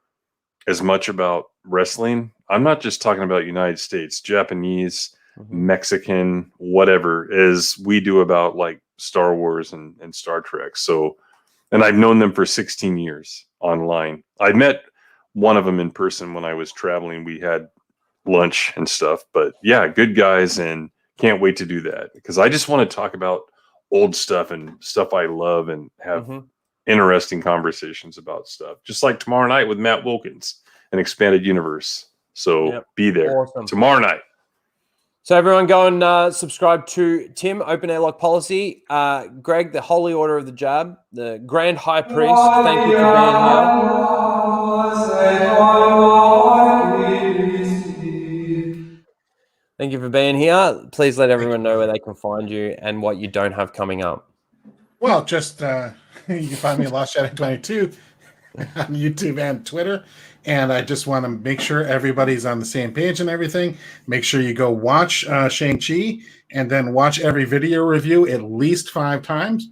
as much about wrestling. I'm not just talking about United States, Japanese, Mexican, whatever, as we do about like Star Wars and Star Trek. So, and I've known them for 16 years online. I met one of them in person when I was traveling. We had lunch and stuff, but yeah, good guys, and can't wait to do that, because I just want to talk about old stuff and stuff I love and have interesting conversations about stuff, just like tomorrow night with Matt Wilkins, an expanded universe. So be there tomorrow night. So everyone go and subscribe to Tim, Open Airlock Policy. Greg, the Holy Order of the Jab, the Grand High Priest. Thank you for being here. Thank you for being here. Please let everyone know where they can find you and what you don't have coming up. Well, just you can find me at Lost Shadow 22 on YouTube and Twitter. And I just want to make sure everybody's on the same page and everything. Make sure you go watch Shang-Chi and then watch every video review at least 5 times.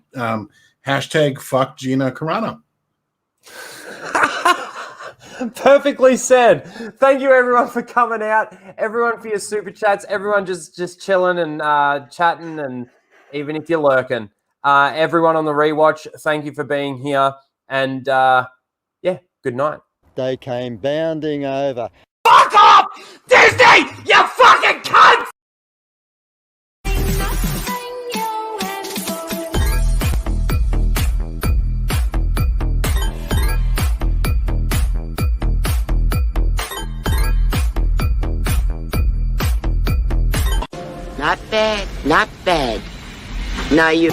Hashtag fuck Gina Carano. Perfectly said. Thank you, everyone, for coming out. Everyone for your super chats. Everyone just chilling and chatting, and even if you're lurking. Everyone on the rewatch, thank you for being here. And yeah, good night. They came bounding over. Fuck off! Disney! You fucking cunt! Not bad, not bad. Now you...